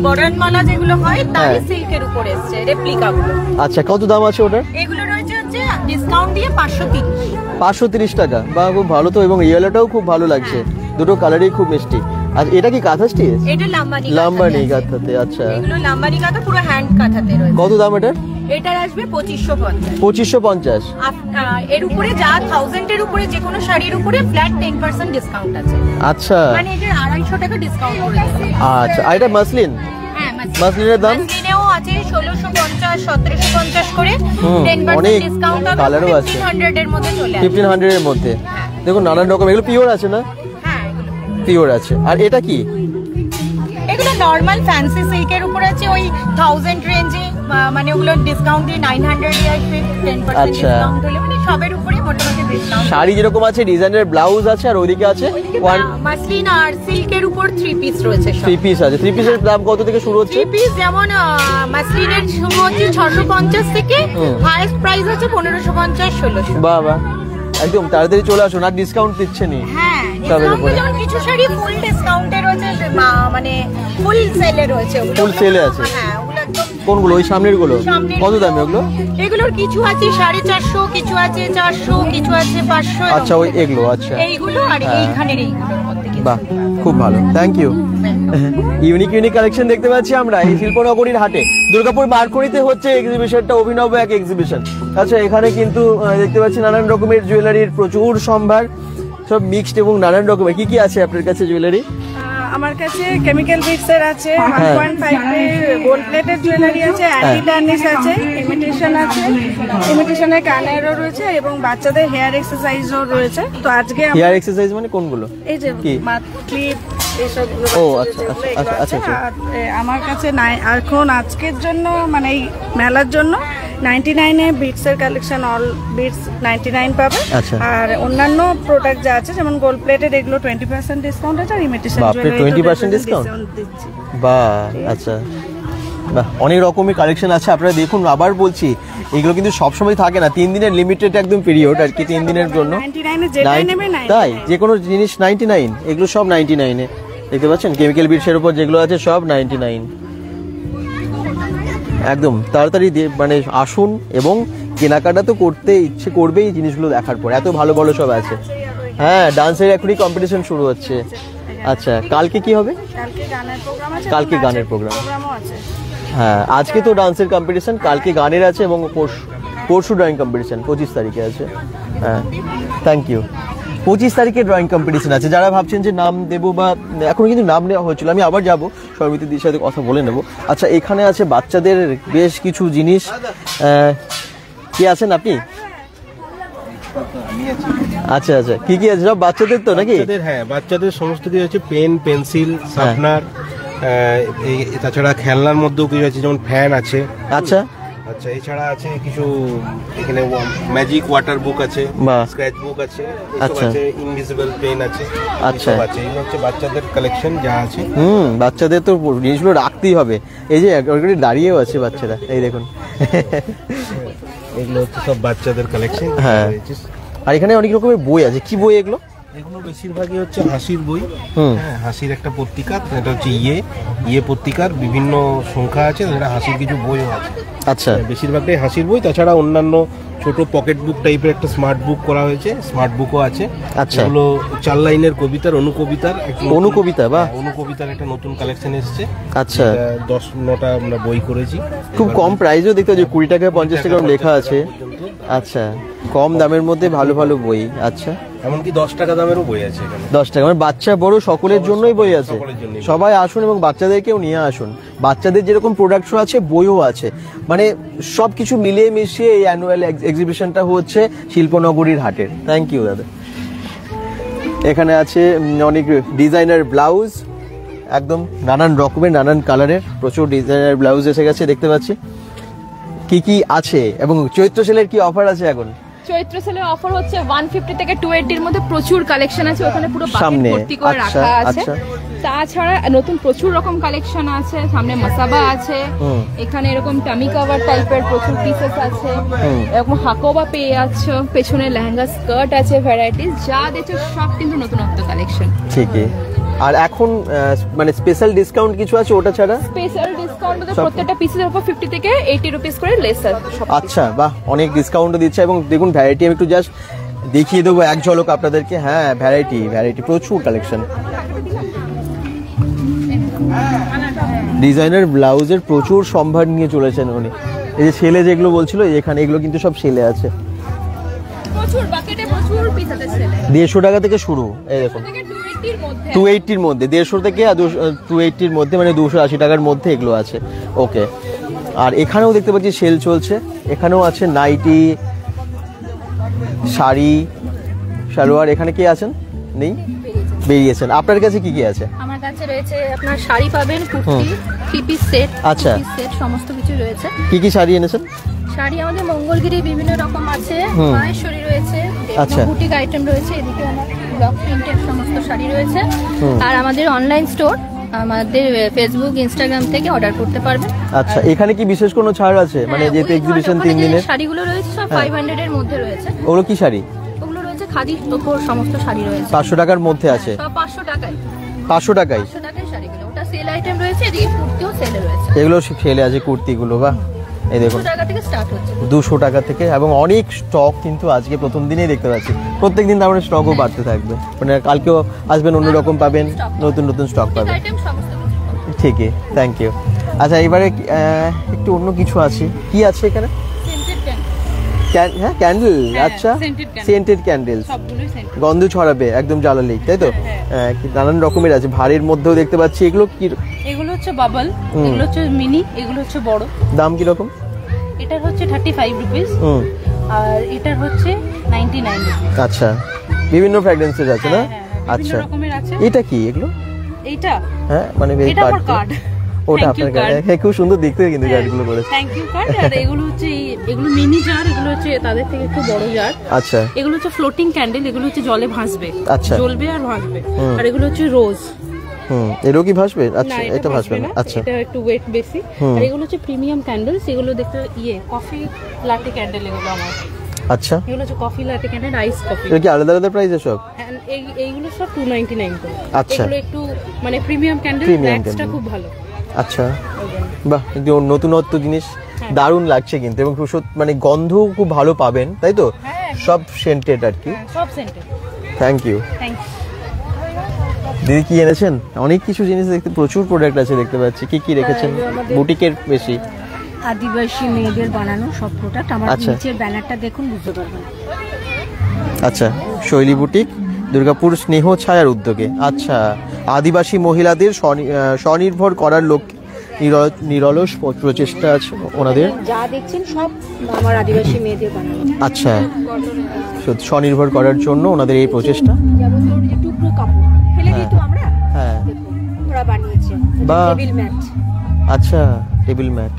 বরণমালা যেগুলো হয় তাই সিল্কের উপর এসেছে রেপ্লিকা গুলো। আচ্ছা, কত দাম আছে ওটার? এগুলো রয়েছে হচ্ছে ডিসকাউন্ট দিয়ে 530 টাকা। বাহ, খুব ভালো তো, এবং ইয়েলোটাও খুব ভালো লাগছে, দুটো কালারই খুব মিষ্টি। আর এটা কি কাঁথা স্টিচ? এটা লাম্বানি কাঁথাতে। আচ্ছা, এগুলো লাম্বানি কাঁথা, পুরো হ্যান্ড কাঁথাতে রয়েছে। কত দাম এটার? এটার আসবে 2550। 2550। এর উপরে যা 1000 এর উপরে যে কোনো শাড়ির উপরে ফ্ল্যাট 10% ডিসকাউন্ট আছে। আচ্ছা, মানে এটা 250 টাকা ডিসকাউন্ট করে দিয়েছে। আচ্ছা, আর এটা মাসলিন? হ্যাঁ, মাসলিনের দাম? মাসলিনেও আছে 1650 1750 করে, 10% ডিসকাউন্ট হবে, কালারও আছে, 1500 এর মধ্যে চলে আসে। 1500 এর মধ্যে দেখুন নানান রকম। এগুলো পিওর আছে না? হ্যাঁ, পিওর আছে। আর এটা কি? এগুলো নরমাল ফ্যান্সি সিল্কের উপর আছে, ওই 1000 রেঞ্জে, মানে ওগুলো ডিসকাউন্ট দিয়ে 900 এ আসবে, 10% ডিসকাউন্ট হলে মানে সবের উপরে মোটামুটি ডিসকাউন্ট। শাড়ি যেরকম আছে, ডিজাইনের ব্লাউজ আছে, আর ওইদিকে আছে মাসলিন আর সিল্কের উপর 3 পিস রয়েছে। 3 পিস আছে। 3 পিসের দাম কত থেকে শুরু হচ্ছে? 3 পিস যেমন মাসলিনের শুরু হচ্ছে 650 থেকে, হাইয়েস্ট প্রাইস হচ্ছে 1550 1600। বাহ বাহ, একদম তাড়াতাড়ি চলে আসুন, আর ডিসকাউন্ট দিচ্ছে নি। হ্যাঁ, যেমন কিছু শাড়ি ফুল ডিসকাউন্টে রয়েছে, মানে ফুল সেলে রয়েছে। ফুল সেলে আছে? হ্যাঁ, ওগুলো একদম। কোনগুলো? ওই সামনের গুলো? কত দামে ওগুলো? এগুলোর কিছু আছে 450, কিছু আছে 400, কিছু আছে 500। আচ্ছা, ওই এগুলো। আচ্ছা, এইগুলো আর এইখানের এইগুলোর মধ্যে। বাহ, খুব ভালো, thank you. Unique unique collection দেখতে পাচ্ছি আমরা এই শিল্পনগরীর হাটে। দুর্গাপুর মার্করিতে হচ্ছে এক্সিবিশনটা, অভিনব এক এক্সিবিশন। আচ্ছা, এখানে কিন্তু দেখতে পাচ্ছি নানান রকমের জুয়েলারির প্রচুর সম্ভার, সব মিক্সড এবং নানান রকমের। কি কি আছে আপনার কাছে জুয়েলারি? আমার কাছে কেমিক্যাল বিটসের আছে, 1.5 এর গোল্ড প্লেটেড জুয়েলারি আছে, অ্যান্টি টার্নিশ আছে, ইমিটেশন আছে, ইমিটেশনের কানেরও রয়েছে, এবং বাচ্চাদের হেয়ার এক্সারসাইজও রয়েছে। তো আজকে হেয়ার এক্সারসাইজ মানে কোনগুলো? এই যে ক্লিপ এসবগুলো। ও আচ্ছা আচ্ছা আচ্ছা আচ্ছা। আমার কাছে এখন আজকের জন্য, মানে এই মেলার জন্য 99 এ বিটসের কালেকশন, অল বিটস 99 পাবে। আর অন্যান্য প্রোডাক্ট যা আছে যেমন গোল্ড প্লেটেড, এগুলো 20% ডিসকাউন্ট আছে, আর ইমিটেশন জুয়েলারি 20% ডিসকাউন্ট দিচ্ছি। বাহ, আচ্ছা, বাহ, অনেক রকমের কালেকশন আছে। আপনারা দেখুন, আবার বলছি, এগুলো কিন্তু সবসময় থাকে না, 3 দিনের লিমিটেড একদম পিরিয়ড আর কি, 3 দিনের জন্য। তাই যে কোনো জিনিস 99, এগুলো সব 99 এ দেখতে পাচ্ছেন। কেমিক্যাল বিটসের উপর যেগুলো আছে সব 99। একদম তাড়াতাড়ি মানে আসুন, এবং কেনাকাটা তো করতে ইচ্ছে করবেই জিনিসগুলো দেখার পর, এত ভালো ভালো সব আছে। হ্যাঁ, ডান্সের এখনই কম্পিটিশন শুরু হচ্ছে। আচ্ছা, কালকে কি হবে? কালকে গানের প্রোগ্রাম। হ্যাঁ, আজকে তো ডান্সের কম্পিটিশন, কালকে গানের আছে, এবং পরশু ড্রয়িং কম্পিটিশন 25 তারিখে আছে। হ্যাঁ, থ্যাংক ইউ। 25 তারিখে ড্রয়িং কম্পিটিশন আছে। যারা ভাবছেন যে নাম দেবো, বা এখন কিন্তু নাম নেওয়া হয়েছিল, আমি আবার যাবো, সর্বিতির সাথে কথা বলে নেবো। আচ্ছা, এখানে আছে বাচ্চাদের বেশ কিছু জিনিস। কি আছেন আপনি? আচ্ছা আচ্ছা, কি কি আছে? সব বাচ্চাদের তো নাকি? হ্যাঁ, বাচ্চাদের সমস্ত কিছু আছে, পেন, পেন্সিল, শার্পনার, তাছাড়া খেলনার মধ্যেও কিছু আছে, যেমন ফ্যান আছে। আচ্ছা আচ্ছা, এছাড়া আছে কিছু এখানে ম্যাজিক ওয়াটার বুক আছে, স্ক্র্যাচ বুক আছে, আচ্ছা, ইনভিজিবল পেন আছে। আচ্ছা আচ্ছা, এগুলো হচ্ছে বাচ্চাদের কালেকশন যা আছে। বাচ্চাদের তো জিনিসগুলো রাখতেই হবে। এই যে ওখানে দাঁড়িয়েও আছে বাচ্চারা, এই দেখুন। এগুলো হচ্ছে সব বাচ্চাদের কালেকশন। হ্যাঁ, আর এখানে অনেক রকমের বই আছে। কি বই এগুলো? এগুলো বেশিরভাগই হচ্ছে হাসির বই। হ্যাঁ, হাসির একটা পত্রিকা, এটা হচ্ছে ইয়ে পত্রিকার বিভিন্ন সংখ্যা আছে, এটা হাসির কিছু বইও আছে। আচ্ছা, বেশিরভাগটাই হাসির বই। তাছাড়া অন্যান্য ছোট পকেট বুক টাইপের একটা স্মার্ট বুক করা হয়েছে, স্মার্ট বুকও আছে। আচ্ছা, এগুলো 4 লাইনের কবিতার অনুকবিতার একটা নতুন কালেকশন এসেছে। আচ্ছা, 10-9টা আমরা বই করেছি। খুব কম প্রাইসও দেখতে যে 20 টাকা 50 টাকা লেখা আছে। আচ্ছা, কম দামের মধ্যে ভালো ভালো বই। আচ্ছা, এমনকি 10 টাকা দামেরও বই আছে এখানে। 10 টাকা, মানে বাচ্চা বড় সকলের জন্যই বই আছে। সবাই আসুন এবং বাচ্চাদেরকেও নিয়ে আসুন। বাচ্চাদের যেরকম প্রোডাক্ট শো আছে, বইও আছে, মানে সবকিছু মিলিয়ে মিশিয়ে এই অ্যানুয়াল এক্সিবিশনটা হচ্ছে শিল্পনগরীর হাটের। থ্যাংক ইউ দাদা। এখানে আছে অনেক ডিজাইনার ব্লাউজ, একদম নানান রকমের নানান কালারের প্রচুর ডিজাইনার ব্লাউজ এসে গেছে দেখতে পাচ্ছি। কি কি আছে এবং চৈত্র সেলের কি অফার আছে এখন? চৈত্র সেলের অফার হচ্ছে 150 থেকে 280 এর মধ্যে প্রচুর কালেকশন আছে, ওখানে পুরো বাকেট ভর্তি করে রাখা আছে। তাছাড়া নতুন প্রচুর রকম কালেকশন আছে, সামনে মাসাবা আছে, এখানে এরকম টামি কভার টাইপের প্রচুর পিসেস আছে, এরকম হাকোবা পেয়ে আছে, পেছনে লেহেঙ্গা স্কার্ট আছে, ভ্যারাইটিস যা দেখছো সব কিন্তু নতুনত্ব কালেকশন। ঠিকই। আর এখন মানে স্পেশাল ডিসকাউন্ট কিছু আছে ওটা ছাড়া? স্পেশাল ডিসকাউন্ট বলতে প্রত্যেকটা পিসের উপর 50 থেকে 80 রুপিস করে লেস আছে। আচ্ছা, বাহ, অনেক ডিসকাউন্টও দিচ্ছে। এবং দেখুন ভ্যারাইটি আমি একটু জাস্ট দেখিয়ে দেবো এক ঝলক আপনাদেরকে। হ্যাঁ, ভ্যারাইটি প্রচুর কালেকশন। ডিজাইনার ব্লাউজের প্রচুর সম্ভার নিয়ে চলেছেন উনি। এই যে সেলে যেগুলো বলছিল এখানে, এগুলো কিন্তু সব সেলে আছে। প্রচুর বাকেটে প্রচুর পিস আছে সেলে। 150 টাকা থেকে শুরু, এই দেখুন 280-র মধ্যে, 150 থেকে 280-র মধ্যে, মানে 280 টাকার মধ্যে এগুলো আছে। ওকে, আর এখানেও দেখতে পাচ্ছি সেল চলছে। এখানেও আছে নাইটি, শাড়ি, সালোয়ার। এখানে কি আছেন? নেই, বেরিয়েছেন। আপনার কাছে কি কি আছে? আমার কাছে রয়েছে আপনার শাড়ি পাবেন, কুর্তি, 3 পিস সেট, আচ্ছা, সেট সমস্ত কিছু রয়েছে। কি কি শাড়ি এনেছেন? শাড়ি আমাদের মঙ্গলগিরি বিভিন্ন রকম আছে, মাহেশ্বরী রয়েছে, আচ্ছা, বুটিক আইটেম রয়েছে, এদিকে আমার ব্লক প্রিন্টের সমস্ত শাড়ি রয়েছে। আর আমাদের অনলাইন স্টোর, আমাদের ফেসবুক, ইনস্টাগ্রাম থেকে অর্ডার করতে পারবেন। আচ্ছা, এখানে কি বিশেষ কোনো ছাড় আছে? মানে যেহেতু এক্সিবিশন 3 দিনের, শাড়িগুলো রয়েছে সব 500 এর মধ্যে রয়েছে। ওগুলো কি শাড়ি? ওগুলো রয়েছে খাদির উপর সমস্ত শাড়ি রয়েছে। 500 টাকার মধ্যে আছে? সব 500 টাকায়। 500 টাকায়? 500 টাকায় শাড়িগুলো। ওটা সেল আইটেম রয়েছে, এদিকে কুর্তিও সেলে রয়েছে। এগুলো সেলে আছে কুর্তিগুলো, বাহ, এই দেখুন 200 টাকা থেকে স্টার্ট হচ্ছে। 200 টাকা থেকে, এবং অনেক স্টক কিন্তু আজকে প্রথম দিনেই দেখতে পাচ্ছি। প্রত্যেকদিন তারপরে স্টকও বাড়তে থাকবে, মানে কালকেও আসবেন অন্যরকম পাবেন, নতুন নতুন স্টক পাবেন। ঠিকই, থ্যাংক ইউ। আচ্ছা, এবারে একটু অন্য কিছু আছে। কি আছে এখানে? হ্যাঁ, ক্যান্ডেল। আচ্ছা, সেন্টেড ক্যান্ডেল, গন্ধ ছড়াবে একদম জ্বালালেই, তাই তো? নানান রকমের আছে, ভারের মধ্যেও দেখতে পাচ্ছি। এগুলো কি? এগুলো হচ্ছে বাবল, এগুলো হচ্ছে মিনি, এগুলো হচ্ছে বড়। দাম কি রকম? এটার হচ্ছে 35 রুপিস, আর এটার হচ্ছে 99 রুপিস। আচ্ছা, বিভিন্ন ফ্র্যাগরেন্সেস আছে না? আচ্ছা, এটা কি? এগুলো এইটা? হ্যাঁ, মানে এটা আমার কার্ড। ওটা আপনার কার্ড। হ্যাঁ, খুব সুন্দর দেখতে কিন্তু কার্ডগুলো করেছে। Thank you card. আর এগুলো হচ্ছে এগুলো মিনি জার, এগুলো হচ্ছে তাদের থেকে একটু বড় জার। আচ্ছা, এগুলো হচ্ছে ফ্লোটিং ক্যান্ডেল, এগুলো হচ্ছে জলে ভাসবে। আচ্ছা, জ্বলবে আর ভাসবে। আর এগুলো হচ্ছে রোজ। এরও কি ভাসবে? আচ্ছা, এটা ভাসবে না। আচ্ছা, এটা একটু ওয়েট বেশি। আর এগুলো হচ্ছে প্রিমিয়াম ক্যান্ডেলস, এগুলো দেখতে কফি লাটে ক্যান্ডেল এগুলো আমার। আচ্ছা, এগুলো হচ্ছে কফি লাটে ক্যান্ডেল, আইস কফি। এটা কি আলাদা আলাদা প্রাইস সব? এইগুলো সব 299 করে। আচ্ছা, এগুলো একটু মানে প্রিমিয়াম ক্যান্ডেল, ব্যাগসটা খুব ভালো। আচ্ছা, বাহ, একদম নতুনত্ব জিনিস, দারুণ লাগছে কিন্তু। এবং মানে গন্ধ খুব ভালো পাবেন, তাই তো? সব সেন্টেড আর কি? সব সেন্টেড। Thank you. দিদি কি এনেছেন? অনেক কিছু জিনিস দেখতে, প্রচুর প্রোডাক্ট আছে দেখতে পাচ্ছি। কি কি রেখেছেন? বুটিকের বেশি আদিবাসী মেয়েদের বানানো সব প্রোডাক্ট। আমার নিচের ব্যানারটা দেখুন, বুঝতে পারবেন। আচ্ছা, শৈলী বুটিক, দুর্গাপুর স্নেহ ছায়ার উদ্যোগে। আচ্ছা, আদিবাসী মহিলাদের স্বনির্ভর করার লক্ষ্যে নিরলস প্রচেষ্টা আছে ওনাদের। যা দেখছেন সব আমার আদিবাসী মেয়েদের বানানো। আচ্ছা, স্বনির্ভর করার জন্য ওনাদের এই প্রচেষ্টা। যেমন ধরুন যে টুকরো কাপড় ফেলে দিই তো আমরা, হ্যাঁ ওরা বানিয়েছে বা টেবিল ম্যাট। আচ্ছা, টেবিল ম্যাট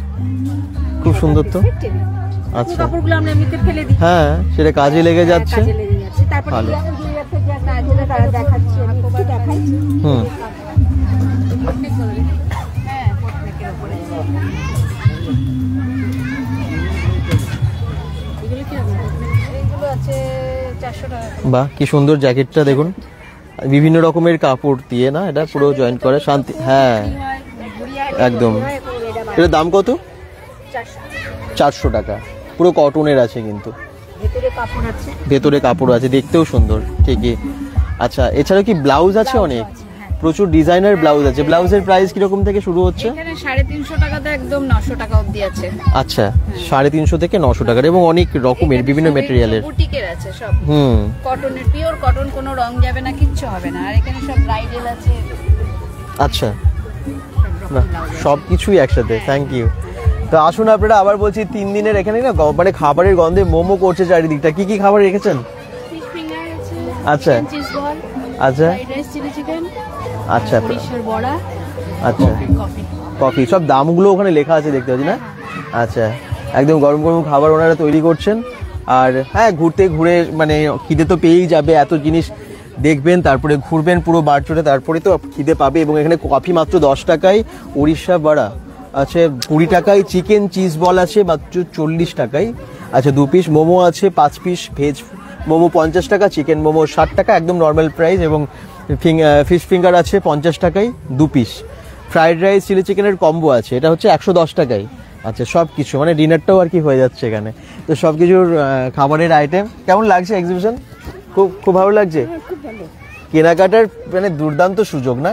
খুব সুন্দর তো। আচ্ছা, কাপড়গুলো আমরা এমনিতে ফেলে দিই, হ্যাঁ সেটা কাজে লেগে যাচ্ছে। কাজে লেগে যাচ্ছে। তারপরে ভালো। তারা দেখাচ্ছে, আমি একটু দেখাই। হুম, এগুলো আছে 400 টাকা। বাহ কি সুন্দর জ্যাকেটটা দেখুন, বিভিন্ন রকমের কাপড় দিয়ে না এটা পুরো জয়েন্ট করে শান্তি। হ্যাঁ একদম। এটার দাম কত? 400 টাকা। পুরো কটনের আছে কিন্তু, ভেতরে কাপড় আছে, ভেতরে কাপড় আছে, দেখতেও সুন্দর ঠিকই। আচ্ছা, এছাড়া কি ব্লাউজ আছে? অনেক প্রচুর ডিজাইনার ব্লাউজ আছে। ব্লাউজের প্রাইস কিরকম থেকে শুরু হচ্ছে? এখানে 350 টাকা থেকে একদম 900 টাকা অবধি আছে। আচ্ছা, 350 থেকে 900 টাকার, এবং অনেক রকমের বিভিন্ন ম্যাটেরিয়ালের বুটিকের আছে সব। কটনের, পিওর কটন, কোনো রং যাবে না, কিচ্ছু হবে না। আর এখানে সব ব্রাইডাল আছে। আচ্ছা, সব কিছুই একসাথে। Thank you. তো আসুন আপনারা, আবার বলছি 3 দিনের এখানে না মানে খাবারের গন্ধে মোমো করছে চারিদিকটা। কি কি খাবার রেখেছেন? ফিশ ফিঙ্গার আছে, আচ্ছা চিজ বল, আচ্ছা ফ্রাইড রাইস, চিলি চিকেন, আচ্ছা সরিষার বড়া, আচ্ছা কফি। কফি, সব দামগুলো ওখানে লেখা আছে দেখতে পাচ্ছি না? আচ্ছা, একদম গরম গরম খাবার ওনারা তৈরি করছেন। আর হ্যাঁ, ঘুরে মানে খিদে তো পেয়েই যাবে, এত জিনিস দেখবেন, তারপরে ঘুরবেন পুরো বারচুটে, তারপরে তো খিদে পাবে। এবং এখানে কফি মাত্র 10 টাকায়, উড়িষ্যা বড়া আছে 20 টাকায়, চিকেন চিজ বল আছে মাত্র 40 টাকায়। আচ্ছা, 2 পিস মোমো আছে, 5 পিস ভেজ মোমো 50 টাকা, চিকেন মোমো 60 টাকা একদম নর্মাল প্রাইস, এবং ফিশ ফিঙ্গার আছে 50 টাকায় 2 পিস। ফ্রাইড রাইস চিলি চিকেনের কম্বো আছে, এটা হচ্ছে 110 টাকায়। আচ্ছা, সব কিছু মানে ডিনারটাও আর কি হয়ে যাচ্ছে এখানে। তো সব কিছুর খাবারের আইটেম। কেমন লাগছে এক্সিবিশন? খুব খুব ভালো লাগছে। কেনাকাটার মানে দুর্দান্ত সুযোগ না?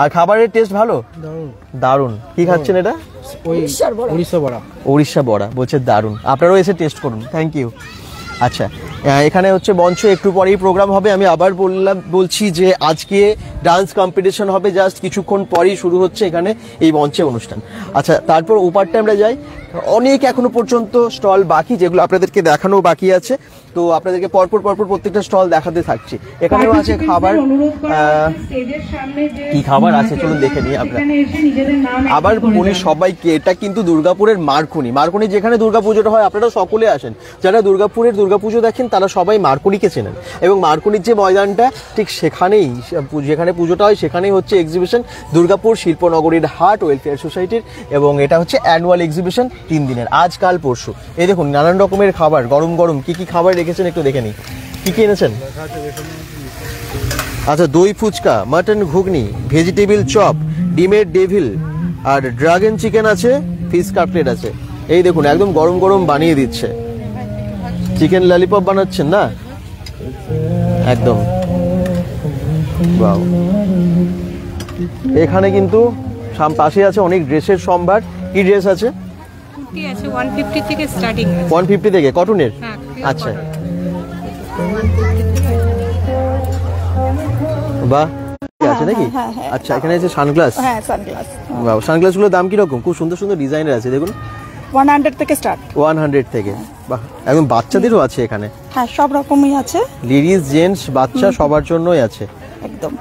আর খাবারের টেস্ট ভালো, দারুণ। কি খাচ্ছেন এটা? উড়িষ্যা বড়া বলছে, দারুণ। আপনারাও এসে টেস্ট করুন। Thank you. আচ্ছা, এখানে হচ্ছে মঞ্চ, একটু পরেই প্রোগ্রাম হবে। আমি আবার বলছি যে আজকে ডান্স কম্পিটিশন হবে, জাস্ট কিছুক্ষণ পরেই শুরু হচ্ছে এখানে এই মঞ্চে অনুষ্ঠান। আচ্ছা, তারপর ওপারটা আমরা যাই। অনেক এখনো পর্যন্ত স্টল বাকি, যেগুলো আপনাদেরকে দেখানো বাকি আছে। তো আপনাদেরকে পরপর প্রত্যেকটা স্টল দেখাতে থাকছি। এখানেও আছে খাবার। কি খাবার আছে চলুন দেখে নিই আপনারা। আবার বলি সবাইকে, এটা কিন্তু দুর্গাপুরের মারকুনি, যেখানে দুর্গাপুজোটা হয়। আপনারা সকলে আসেন, যারা দুর্গাপুরের দুর্গাপুজো দেখেন তারা সবাই মারকুনিকে চেনেন। এবং মারকুনির যে ময়দানটা, ঠিক সেখানেই, যেখানে পুজোটা হয় সেখানেই হচ্ছে এক্সিবিশন, দুর্গাপুর শিল্পনগরীর হাট ওয়েলফেয়ার সোসাইটির। এবং এটা হচ্ছে অ্যানুয়াল এক্সিবিশন 3 দিনের, আজ কাল পরশু। এই দেখুন নানান রকমের খাবার, গরম গরম কি কি খাবার রেখেছেন একটু দেখে নিই। কি কি এনেছেন? আচ্ছা, দই ফুচকা, মাটন ঘুগনি, ভেজিটেবিল চপ, ডিমের ডেভিল, আর ড্রাগন চিকেন আছে, ফিশ কাটলেট আছে। এই দেখুন একদম গরম গরম বানিয়ে দিচ্ছে। চিকেন ললিপপ বানাচ্ছেন না? একদম ওয়াও। এখানে কিন্তু পাশে আছে অনেক ড্রেসের সম্ভার। কি ড্রেস আছে? কুর্তি আছে 150 থেকে স্টার্টিং। 150 থেকে কটনের? আচ্ছা, বাহ, আছে নাকি? আচ্ছা, এখানে আছে সানগ্লাস। হ্যাঁ, সানগ্লাস। ওয়াও, সানগ্লাসগুলোর দাম কি রকম? খুব সুন্দর সুন্দর ডিজাইনের আছে দেখুন। 100 থেকে স্টার্ট। 100 থেকে। বাহ, একদম বাচ্চাদেরও আছে এখানে। হ্যাঁ, সব রকমই আছে, লেডিস জেন্টস বাচ্চা সবার জন্যই আছে একদম।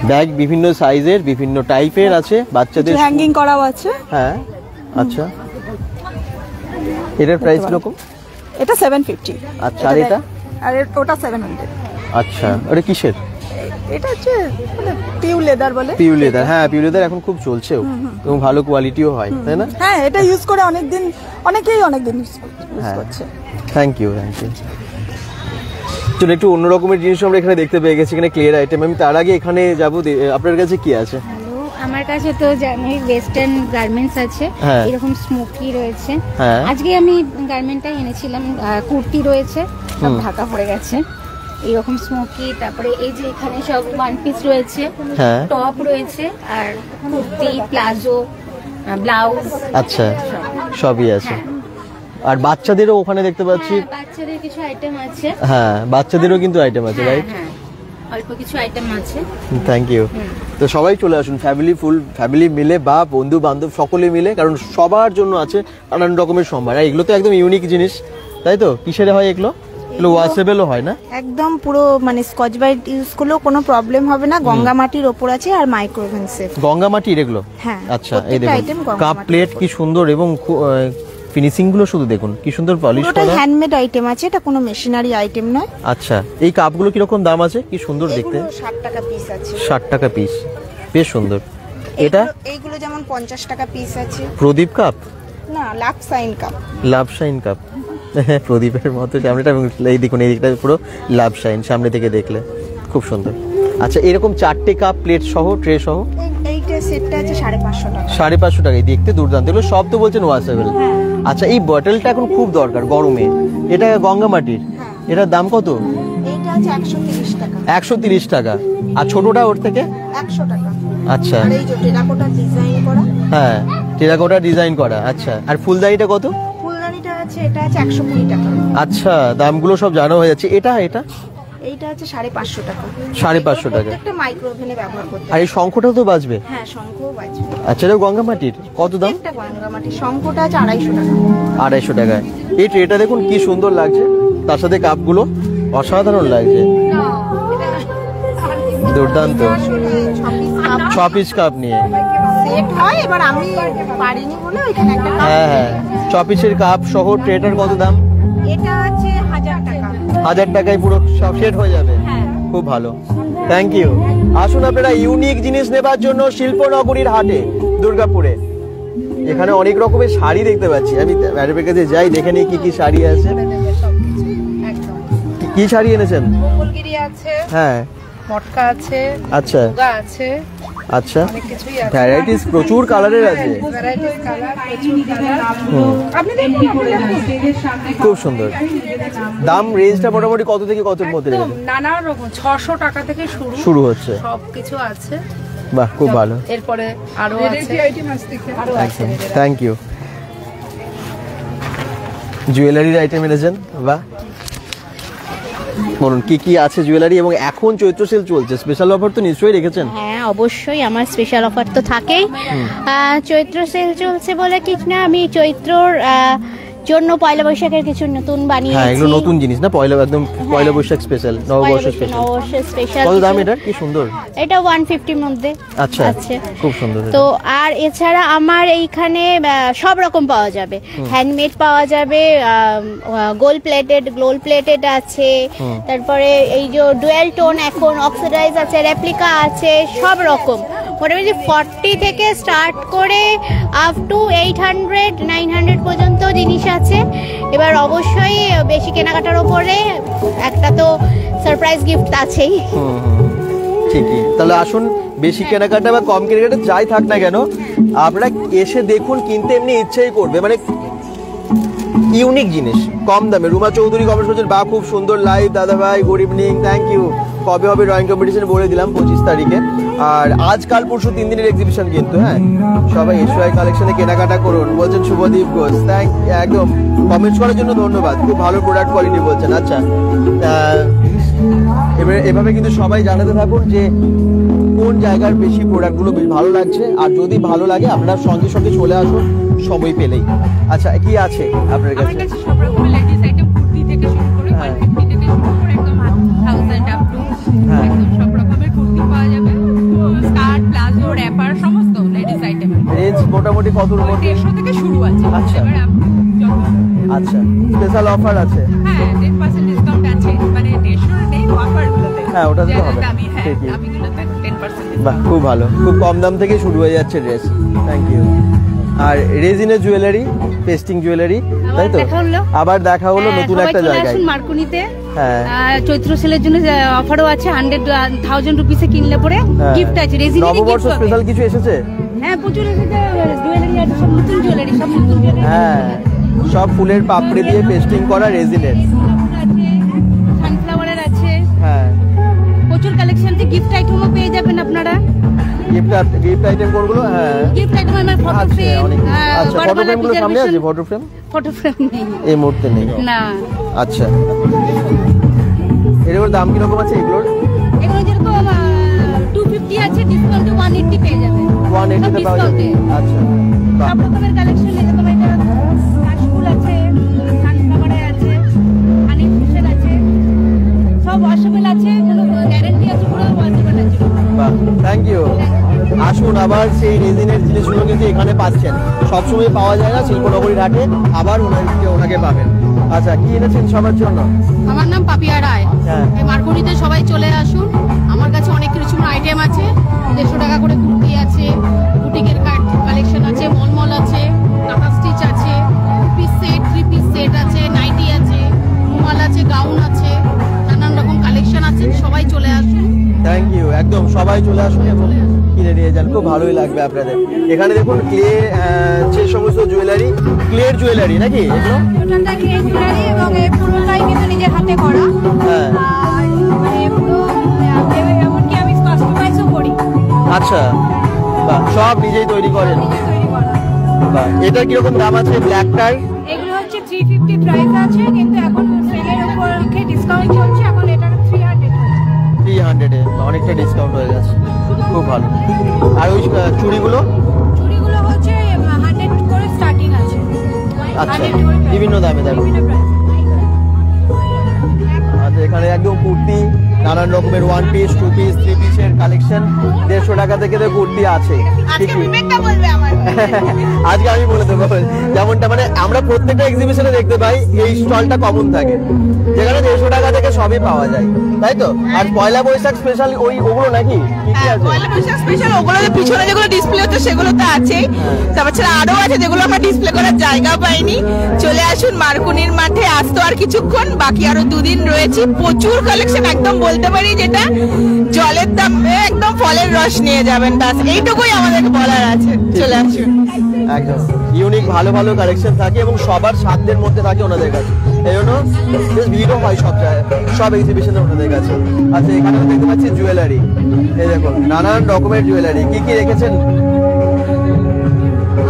ব্যাগ বিভিন্ন সাইজের, বিভিন্ন টাইপের আছে বাচ্চাদের, হ্যাঙ্গিং করাও আছে। হ্যাঁ, আচ্ছা। এটার প্রাইস কিরকম? এটা 750। আচ্ছা, আর এটা? আর ওটা 700। আচ্ছা, ওটা কিসের? এটা হচ্ছে মানে পিউ লেদার বলে। পিউ লেদার, হ্যাঁ পিউ লেদার এখন খুব চলছেও এবং ভালো কোয়ালিটিও হয়, তাই না? হ্যাঁ, এটা ইউজ করে অনেকেই অনেকদিন ইউজ করছে। Thank you. চলো, একটু অন্য রকমের জিনিস আমরা এখানে দেখতে পেয়ে গেছি, এখানে ক্লিয়ার আইটেম। আমি তার আগে এখানে যাবো, আপনার কাছে কি আছে? আমার কাছে তো জানি ওয়েস্টার্ন গার্মেন্টস আছে, এরকম স্মোকি রয়েছে। আজকে আমি গার্মেন্টটা এনেছিলাম, কুর্তি রয়েছে, সব ঢাকা পড়ে গেছে, এরকম স্মোকি। তারপরে এই যে এখানে সব 1 পিস রয়েছে, টপ রয়েছে, আর কুর্তি, প্লাজো, ব্লাউজ। আচ্ছা, সবই আছে। আর বাচ্চাদেরও ওখানে দেখতে পাচ্ছি, বাচ্চাদের কিছু আইটেম আছে। হ্যাঁ, বাচ্চাদেরও কিন্তু আইটেম আছে, রাইট? অল্প কিছু আইটেম আছে। Thank you. তো সবাই চলে আসুন, ফ্যামিলি মিলে বা বন্ধু বান্ধব সকলে মিলে, কারণ সবার জন্য আছে নানান রকমের সম্ভার। আর এগুলো তো একদম ইউনিক জিনিস, তাই তো? কিসের হয় এগুলো? এগুলো ওয়াশেবলও হয় না? একদম পুরো মানে স্কচ ব্রাইট ইউজ করলেও কোনো প্রবলেম হবে না। গঙ্গা মাটির ওপর আছে আর মাইক্রোওভেন সেফ। গঙ্গা মাটির এগুলো? হ্যাঁ। আচ্ছা, এই দেখুন কাপ প্লেট কি সুন্দর, এবং ফিনিশিং গুলো শুধু দেখুন কি সুন্দর পলিশ করা। এটা হ্যান্ডমেড আইটেম আছে, এটা কোনো মেশিনারি আইটেম নয়। আচ্ছা, এই কাপগুলো কি রকম দাম আছে? কি সুন্দর দেখতে। 60 টাকা পিস আছে। 60 টাকা পিস, বেশ সুন্দর। এটা এইগুলো যেমন 50 টাকা পিস আছে। প্রদীপ কাপ না, love sign cup. Love sign cup, প্রদীপের মতো সামনেটা, এই দেখুন এই দিকটা পুরো লাভ সাইন সামনে থেকে দেখলে খুব সুন্দর। আচ্ছা, এরকম 4টে কাপ প্লেট সহ ট্রে সহ এইটা সেটটা আছে 550 টাকা। 550 টাকায়, দেখতে দুর্দান্ত। এগুলো সব তো বলছেন ওয়াশেবল। আচ্ছা, এই বটলটা এখন খুব দরকার গরমে, এটা গঙ্গা মাটির, এটার দাম কত? এইটা আছে 130 টাকা। 130 টাকা। আর ছোটটা ওর থেকে 100 টাকা। আচ্ছা, আর এই যে টেরাকোটা ডিজাইন করা। হ্যাঁ, টেরাকোটা ডিজাইন করা। আচ্ছা, আর ফুলদানিটা কত? ফুলদানিটা আছে, এটা আছে 120 টাকা। আচ্ছা, দামগুলো সব জানা হয়ে যাচ্ছে। এটা এইটা আছে 550 টাকা। 550 টাকা। একটা মাইক্রোওভেনে ব্যবহার করতে। আর এই শঙ্খটাও তো বাজবে? হ্যাঁ, শঙ্খও বাজবে। আচ্ছা, এটা গঙ্গা মাটির, কত দাম? একটা গঙ্গা মাটির শঙ্খটা আছে 250 টাকা। 250 টাকায়। এই ট্রেটা দেখুন কি সুন্দর লাগছে, তার সাথে কাপগুলো অসাধারণ লাগছে, দুর্দান্ত। 6 পিস কাপ নিয়ে সেট হয়, এবার আমি পারিনি বলে এখানে একটা। হ্যাঁ, 6 পিসের কাপ সহ ট্রেটার কত দাম? এটা আছে 1000 টাকা। 1000 টাকায় পুরো সব সেট হয়ে যাবে। খুব ভালো, থ্যাংক ইউ। আসুন আপনারা ইউনিক জিনিস নেবার জন্য শিল্পনগরীর হাটে দুর্গাপুরে। এখানে অনেক রকমের শাড়ি দেখতে পাচ্ছি, আমি ম্যাডামের কাছে যাই, দেখে নিই কি কি শাড়ি আছে। কি শাড়ি এনেছেন? মঙ্গলগিরি আছে, হ্যাঁ, মটকা আছে, আচ্ছা আছে, আচ্ছা, ভ্যারাইটিস প্রচুর কালারের আছে, খুব সুন্দর। দাম রেঞ্জটা মোটামুটি কত থেকে কতর মধ্যে? নানা রকম 600 টাকা থেকে শুরু হচ্ছে, সবকিছু আছে। বাহ, খুব ভালো। এরপরে আরো আছে। Thank you. জুয়েলারির আইটেম এনেছেন, বাহ। বলুন কি কি আছে জুয়েলারি, এবং এখন চৈত্র সেল চলছে, স্পেশাল অফার তো নিশ্চয়ই রেখেছেন? হ্যাঁ, অবশ্যই আমার স্পেশাল অফার তো থাকেই। চৈত্র সেল চলছে বলে কিছু না, আমি চৈত্রর জন্য পয়লা বৈশাখের কিছু নতুন বানিয়েছি। হ্যাঁ, এগুলো নতুন জিনিস না, একদম পয়লা বৈশাখ স্পেশাল, নববর্ষ স্পেশাল। কত দাম এটা? কি সুন্দর। এটা 150 এর মধ্যে। আচ্ছা, খুব সুন্দর। তো আর এছাড়া আমার এইখানে সব রকম পাওয়া যাবে, হ্যান্ডমেড পাওয়া যাবে, গোল্ড প্লেটেড আছে, তারপরে এই যে ডুয়েল টোন এখন অক্সিডাইজ আছে, রেপ্লিকা আছে, সব রকম মোটামুটি 40 থেকে স্টার্ট করে আপ টু 800-900 পর্যন্ত জিনিস আছে। এবার অবশ্যই বেশি কেনাকাটার ওপরে একটা তো সারপ্রাইজ গিফট আছেই। ঠিকই, তাহলে আসুন, বেশি কেনাকাটা বা কম কেনাকাটা যাই থাক না কেন, আপনারা এসে দেখুন, কিনতে এমনি ইচ্ছেই করবে, মানে ইউনিক জিনিস কম দামে। রুমা চৌধুরী কমেন্ট করছেন, বা খুব সুন্দর লাইভ দাদা ভাই, গুড ইভিনিং, থ্যাংক ইউ। কবে হবে ড্রয়িং কম্পিটিশন বলে দিলাম, 25 তারিখে। আর আজকাল পরশু 3 দিনের এক্সিবিশন কিন্তু। হ্যাঁ, সবাই এসওআই কালেকশনে কেনাকাটা করুন বলছেন শুভদীপ ঘোষ, একদম কমেন্টস করার জন্য ধন্যবাদ, খুব ভালো প্রোডাক্ট কোয়ালিটি বলছেন। আচ্ছা, এভাবে কিন্তু সবাই জানাতে থাকুন যে কোন জায়গার বেশি প্রোডাক্টগুলো বেশ ভালো লাগছে, আর যদি ভালো লাগে আপনারা সঙ্গে সঙ্গে চলে আসুন সময় পেলেই। আচ্ছা, কি আছে আপনার কাছে? আমার কাছে সব রকমের লেডিস আইটেম, কুর্তি থেকে শুরু করে 150 থেকে শুরু করে একদম 1000 আপ টু একদম সব রকমের কুর্তি পাওয়া যাবে, স্কার্ট, প্লাজো, র‍্যাপার, সমস্ত লেডিস আইটেম। রেঞ্জ মোটামুটি কতর মধ্যে? 150 থেকে শুরু আছে। আচ্ছা, আচ্ছা, স্পেশাল অফার আছে? হ্যাঁ, 10% ডিসকাউন্ট আছে, মানে 150 নেই অফারগুলোতে। হ্যাঁ, ওটা তো হবে। দামিগুলোতে 10%। বাহ, খুব ভালো, খুব কম দাম থেকে শুরু হয়ে যাচ্ছে ড্রেস। Thank you. আর রেজিনের জুয়েলারি, পেস্টিং জুয়েলারি, তাই তো? আবার দেখা হলো নতুন একটা জায়গায়, মার্কুনিতে। হ্যাঁ, চৈত্র সেলের জন্য অফারও আছে, 100,000 রুপিসে কিনলে পরে গিফট আছে। রেজিনের নববর্ষ স্পেশাল কিছু এসেছে? হ্যাঁ, প্রচুর এসেছে, জুয়েলারি আছে, সব নতুন জুয়েলারি, সব নতুন জুয়েলারি। হ্যাঁ, সব ফুলের পাপড়ি দিয়ে পেস্টিং করা রেজিনের, সানফ্লাওয়ারের আছে। হ্যাঁ, প্রচুর কালেকশন আছে, গিফট আইটেমও পেয়ে যাবেন আপনারা। গিফট আইটেম কোনগুলো? হ্যাঁ, গিফট আইটেম আমার ফটো ফ্রেম। আচ্ছা, ফটো ফ্রেম গুলো সামনে আছে? ফটো ফ্রেম নেই এই মুহূর্তে, নেই না। আচ্ছা, এর দাম কিরকম আছে এগুলোর? এগুলো ডিসকাউন্টে পাওয়া যাবে। আচ্ছা, সব রকমের কালেকশন নিতে পারো। এটা কাশফুল আছে, কাঁচকাবাড়ে আছে, হানি ফিশের আছে, সব ওয়াশেবল আছে, কোনো গ্যারান্টি আছে, পুরো ওয়াশেবল আছে। বাহ, থ্যাংক ইউ। আসুন, আবার সেই রেজিনের জিনিসগুলো কিন্তু এখানে পাচ্ছেন, সবসময় পাওয়া যায় না শিল্পনগরীর হাটে, আবার ওনাকে পাবেন। আচ্ছা, কি এনেছেন সবার জন্য? আমার নাম পাপিয়া রায়। এই মার্কনিতে সবাই চলে আসুন, আমার কাছে অনেক কিছু আইটেম আছে। 150 টাকা করে কুর্তি আছে, বুটিকের কালেকশন আছে, মলমল আছে, কাঁথা স্টিচ আছে, 2 পিস সেট, 3 পিস সেট আছে, নাইটি আছে, রুমাল আছে, গাউন আছে, নানান রকম কালেকশন আছে। সবাই চলে আসুন। Thank you. একদম সবাই চলে আসুন এবং কিনে নিয়ে যান, খুব ভালোই লাগবে আপনাদের। এখানে দেখুন ক্লে, যে সমস্ত জুয়েলারি, ক্লের জুয়েলারি নাকি এগুলো? টোটালটা ক্লে জুয়েলারি এবং এই পুরোটাই কিন্তু নিজের হাতে করা। হ্যাঁ, আর মানে পুরো এমনকি আমি কাস্টমাইজও করি। আচ্ছা, বাহ, সব নিজেই তৈরি করেন? বাহ, এটা কিরকম দাম আছে ব্ল্যাকটার? এগুলো হচ্ছে 350 প্রাইস আছে, কিন্তু এখন সেলের উপর ডিসকাউন্ট চলছে, এখন এটা 300 আছে। 300 এ অনেকটা ডিসকাউন্ট হয়ে গেছে, খুব ভালো। আর ওই চুড়িগুলো? চুড়িগুলো হচ্ছে 100 করে স্টার্টিং আছে। আচ্ছা, বিভিন্ন দামে দামে। আচ্ছা, এখানে একদম কুর্তি, নানান রকমের 1 পিস, 2 পিস, 3 পিসের কালেকশন 150 টাকা থেকে তো কুর্তি আছে। আজকে আমি বলে দেবো, যেমনটা মানে আমরা প্রত্যেকটা এক্সিবিশনে দেখতে পাই এই স্টলটা কমন থাকে, যেখানে 150 টাকা থেকে সবই পাওয়া যায়, তাই তো? আর পয়লা বৈশাখ স্পেশাল ওগুলো নাকি কি কি আছে? পয়লা বৈশাখ স্পেশাল ওগুলো পিছনে যেগুলো ডিসপ্লে হচ্ছে সেগুলো তো আছেই, তারপর ছাড়া আরো আছে যেগুলো আমরা ডিসপ্লে করার জায়গা পাইনি। চলে আসুন মার্কনির মাঠে, আসতো আর কিছুক্ষণ, বাকি আরো 2 দিন রয়েছে। প্রচুর কালেকশন, একদম বলতে পারি যেটা জলের দাম একদম ফলের রস নিয়ে যাবেন, ব্যাস এইটুকুই আমাদেরকে বলার আছে। চলে আসুন। একদম ইউনিক ভালো ভালো কালেকশন থাকে এবং সবার সাধ্যের মধ্যে থাকে ওনাদের কাছে, এই জন্য ভিড়ও হয় সব জায়গায়, সব এক্সিবিশনে ওনাদের কাছে। আচ্ছা, এখানে দেখতে পাচ্ছি জুয়েলারি, এই দেখুন নানান রকমের জুয়েলারি। কি কি রেখেছেন?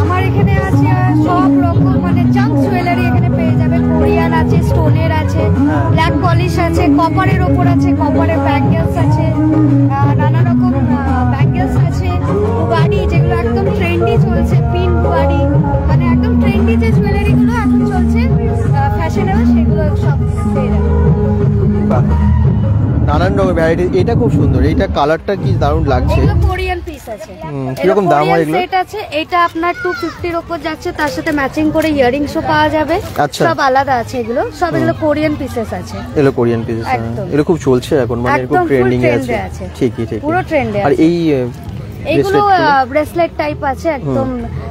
আমার এখানে আছে সব রকম মানে জাঙ্ক জুয়েলারি এখানে পেয়ে যাবেন। কোরিয়ান আছে, স্টোনের আছে, ব্ল্যাক পলিশ আছে, কপারের ওপর আছে, কপারের ব্যাঙ্গেলস আছে, নানা রকম ব্যাঙ্গেলস আছে, বুগাডি যেগুলো একদম ট্রেন্ডি চলছে, পিন বুগাডি, মানে একদম ট্রেন্ডি যে জুয়েলারিগুলো এখন চলছে ফ্যাশনেবল, সেগুলো সব পেয়ে যাবেন। নানান রকমের ভ্যারাইটি। এটা খুব সুন্দর, এইটা কালারটা কি দারুণ লাগছে। এগুলো কোরিয়ান পিস আছে। কিরকম দাম হয় এগুলো? সেট আছে, এটা আপনার 250 এর উপর যাচ্ছে, তার সাথে ম্যাচিং করে ইয়ারিংসও পাওয়া যাবে। আচ্ছা, সব আলাদা আছে এগুলো, সব এগুলো কোরিয়ান পিসেস আছে। এগুলো কোরিয়ান পিসেস, এগুলো খুব চলছে এখন, মানে খুব ট্রেন্ডিং এ আছে। ঠিকই ঠিক, পুরো ট্রেন্ডে। আর এই এইগুলো ব্রেসলেট টাইপ আছে, একদম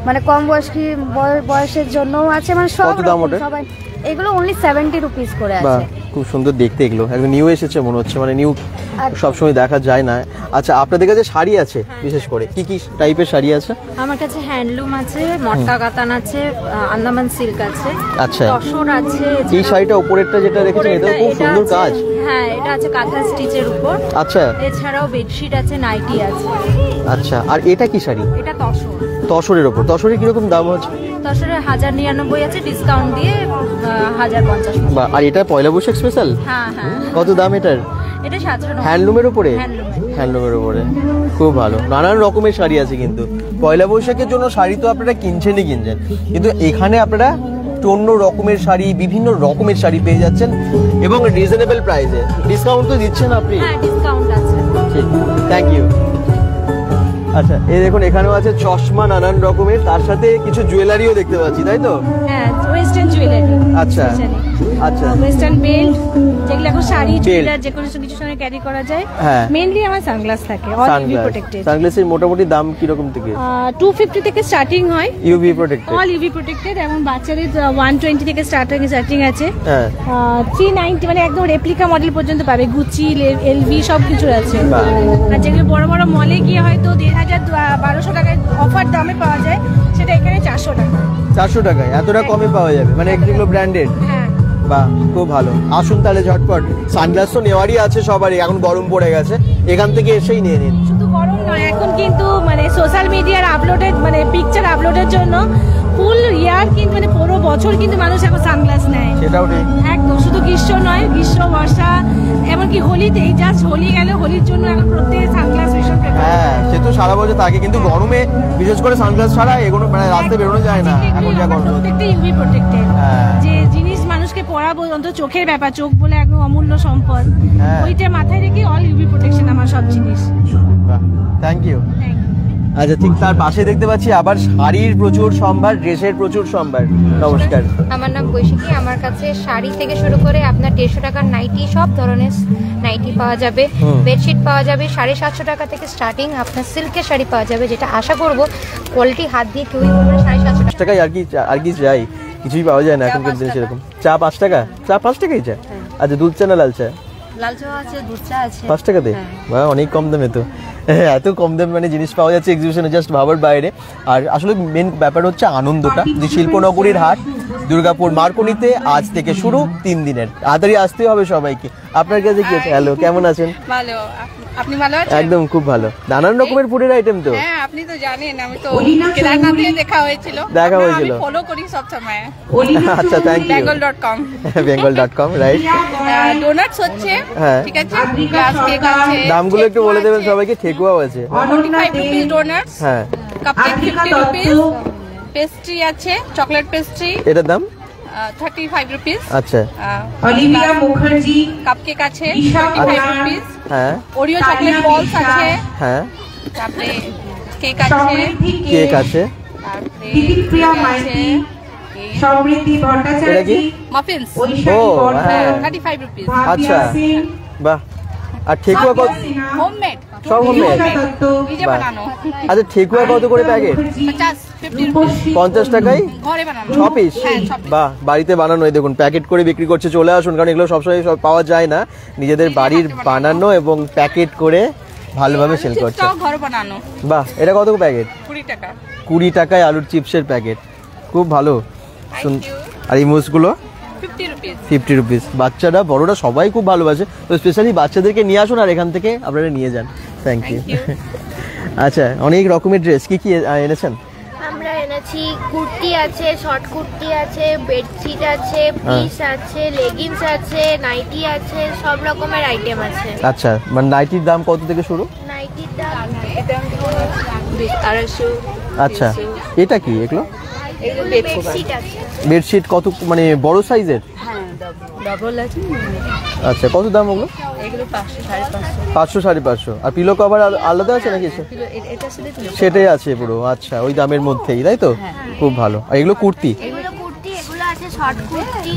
মানে কম বয়সের জন্যও আছে, মানে সব সবাই। এগুলো অনলি 70 রুপিস করে আছে। খুব সুন্দর দেখতে, এগুলো একদম নিউ এসেছে মনে হচ্ছে, মানে নিউ সবসময় দেখা যায় না। আচ্ছা, আপনাদের কাছে শাড়ি আছে বিশেষ করে, কি কি টাইপের শাড়ি আছে? আমার কাছে হ্যান্ডলুম আছে, মটকা কাতান আছে, আন্দামান সিল্ক আছে, আচ্ছা, তসর আছে। এই শাড়িটা উপরেরটা যেটা রেখেছেন এটা খুব সুন্দর কাজ। হ্যাঁ, এটা আছে কাঁথা স্টিচের উপর। আচ্ছা, এছাড়াও বেডশিট আছে, নাইটি আছে। আচ্ছা, আর এটা কি শাড়ি? এটা তসর। তসরের উপর, তসরের কিরকম দাম আছে? তসরে 1099 আছে, ডিসকাউন্ট দিয়ে 1050। আর এটা পয়লা বৈশাখ স্পেশাল? হ্যাঁ হ্যাঁ। কত দাম এটার? এটা 799। হ্যান্ডলুমের উপরে? হ্যান্ডলুমের উপরে, খুব ভালো। নানান রকমের শাড়ি আছে, কিন্তু পয়লা বৈশাখের জন্য শাড়ি তো আপনারা কিনছেন, কিন্তু এখানে আপনারা অন্য রকমের শাড়ি, বিভিন্ন রকমের শাড়ি পেয়ে যাচ্ছেন এবং রিজনেবল প্রাইসে। ডিসকাউন্ট তো দিচ্ছেন আপনি? হ্যাঁ, ডিসকাউন্ট আছে। ঠিক, থ্যাংক ইউ। আচ্ছা, এই দেখুন এখানেও আছে চশমা নানান রকমের, তার সাথে কিছু জুয়েলারিও দেখতে পাচ্ছি, তাই তো? হ্যাঁ, ওয়েস্টার্ন জুয়েলারি। আচ্ছা আচ্ছা, ওয়েস্টার্ন বেল্ট, যেগুলো এখন শাড়ি জুয়েলারি যে কোনো কিছুর সঙ্গে ক্যারি করা যায়। মেইনলি আমার সানগ্লাস থাকে, অল ইউভি প্রোটেক্টেড। সানগ্লাসের মোটামুটি দাম কি রকম থেকে? 250 থেকে স্টার্টিং হয়, UV protected, all UV protected. এবং বাচ্চাদের 120 থেকে স্টার্টিং আছে। 390 মানে একদম রেপ্লিকা মডেল পর্যন্ত পাবে, গুচি, এলভি সব কিছু আছে। আর যেগুলো বড় বড় মলে গিয়ে হয়তো 1200 টাকায় অফার দামে পাওয়া যায়, সেটা এখানে 400 টাকা। 400 টাকায় এতটা কমে পাওয়া যাবে, মানে যেগুলো ব্র্যান্ডেড। বাহ, খুব ভালো। আসুন তাহলে ঝটপট, সানগ্লাস তো নেওয়ারই আছে সবারই, এখন গরম পড়ে গেছে, এখান থেকে এসেই নিয়ে নিন। শুধু গরম নয়, এখন কিন্তু মানে সোশ্যাল মিডিয়ার আপলোডেড মানে পিকচার আপলোডের জন্য ফুল ইয়ার কিন্তু মানে পুরো বছর কিন্তু মানুষ এখন সানগ্লাস নেয়। সেটাও ঠিক, একদম। শুধু গ্রীষ্ম নয়, গ্রীষ্ম বর্ষা এমনকি হোলিতে, জাস্ট হোলি গেল, হোলির জন্য এখন প্রত্যেক সানগ্লাস ভীষণ হ্যাঁ সে তো সারা বছর থাকে, কিন্তু গরমে বিশেষ করে সানগ্লাস ছাড়া এগুলো মানে রাস্তায় বেরোনো যায় না এখন যা গরম। প্রত্যেকটা ইউভি প্রোটেক্টেড, যে জিনিস মানুষকে পরাবো অন্তত চোখের ব্যাপার, চোখ বলে একদম অমূল্য সম্পদ, ওইটা মাথায় রেখে অল ইউভি প্রোটেকশন আমার সব জিনিস। Thank you. আচ্ছা ঠিক তার পাশে দেখতে পাচ্ছি আবার শাড়ির প্রচুর সম্ভার, ড্রেসের প্রচুর সম্ভার। নমস্কার, আমার নাম বৈশাখী। আমার কাছে শাড়ি থেকে শুরু করে আপনার 150 টাকার নাইটি, সব ধরনের নাইটি পাওয়া যাবে, বেডশিট পাওয়া যাবে 750 টাকা থেকে স্টার্টিং। আপনার সিল্কের শাড়ি পাওয়া যাবে, যেটা আশা করবো কোয়ালিটি হাত দিয়ে কেউই বলবে 750 টাকায় আর কি চাই, কিছুই পাওয়া যায় না এখনকার দিনে সেরকম। চা 5 টাকা, চা 5 টাকাই চা। আচ্ছা দুধ চা না লাল চা? লাল চা আছে, দুধ চা আছে। 5 টাকাতে? বাহ, অনেক কম দামে তো। এত কম দামে মানে জিনিস পাওয়া যাচ্ছে এক্সিবিশনে, জাস্ট ভাবার বাইরে। আর আসলে মেন ব্যাপার হচ্ছে আনন্দটা, যে শিল্পনগরীর হাট দুর্গাপুর মার্কনিতে আজ থেকে শুরু 3 দিনের। তাড়াতাড়ি আসতে হবে সবাইকে। আপনার কাছে কি আছে? হ্যালো, কেমন আছেন? ভালো, আপনি ভালো আছেন? একদম খুব ভালো। নানান রকমের ফুডের আইটেম তো। হ্যাঁ, আপনি তো জানেন আমি তো কেদারনাথে দেখা হয়েছিল। আমি ফলো করি সব সময়। আচ্ছা, thank you. bengal.com bengal.com right. Doughnuts হচ্ছে, ঠিক আছে, গ্লাস কেক আছে। দামগুলো একটু বলে দেবেন সবাইকে। ঠেকুয়াও আছে। 45 রুপিস ডোনাটস। হ্যাঁ। Cupcake 50 rupees. পেস্ট্রি আছে, চকলেট পেস্ট্রি। এটার দাম 35 রুপিস। আচ্ছা। অলিভিয়া মুখার্জি কাপকেক আছে 25 রুপিস। হ্যাঁ। ওরিও চকলেট বলস আছে। হ্যাঁ। তারপরে কেক আছে। কেক আছে। দিদিপ্রিয়া মাইতি, সমৃদ্ধি ভট্টাচার্য মাফিনস। ও 35 রুপিস। আচ্ছা, বাহ। আর ঠেকুয়া কত? হোমমেড, সব হোমমেড। নিজে বানানো। আচ্ছা, ঠেকুয়া কত করে প্যাকেট? 50 রুপিস। 50 টাকায় ঘরে বানানো 6 পিস। বাহ, বাড়িতে বানানো। এই দেখুন প্যাকেট করে বিক্রি করছে। চলে আসুন, কারণ এগুলো সবসময় সব পাওয়া যায় না। নিজেদের বাড়ির বানানো এবং প্যাকেট করে ভালোভাবে সেল করছে। ঘরে বানানো। বাহ, এটা কত প্যাকেট? 20 টাকা। 20 টাকায় আলুর চিপসের প্যাকেট, খুব ভালো। আর এই মুসগুলো 50 রুপিস। বাচ্চারা বড়রা সবাই খুব ভালোবাসে, তো স্পেশালি বাচ্চাদেরকে নিয়ে আসুন আর এখান থেকে আপনারা নিয়ে যান। Thank you. আচ্ছা, অনেক রকমের ড্রেস কি কি এনেছেন? আমরা এনেছি কুর্তি আছে, শর্ট কুর্তি আছে, বেডশিট আছে, পিস আছে, লেগিংস আছে, নাইটি আছে, সব রকমের আইটেম আছে। আচ্ছা, মানে নাইটির দাম কত থেকে শুরু? নাইটির দাম 250। আচ্ছা, এটা কি এগুলো? বেডশিট আছে। বেডশিট কত, মানে বড় সাইজের? হ্যাঁ, ডাবল আছে। আচ্ছা, কত দাম ওগুলো? এগুলো 500 550। 500 550। আর পিলো কভার আলাদা আছে নাকি? সেটাই আছে পুরো। আচ্ছা, ওই দামের মধ্যেই, তাই তো? খুব ভালো। আর এগুলো কুর্তি? এগুলো কুর্তি, এগুলো আছে short kurti.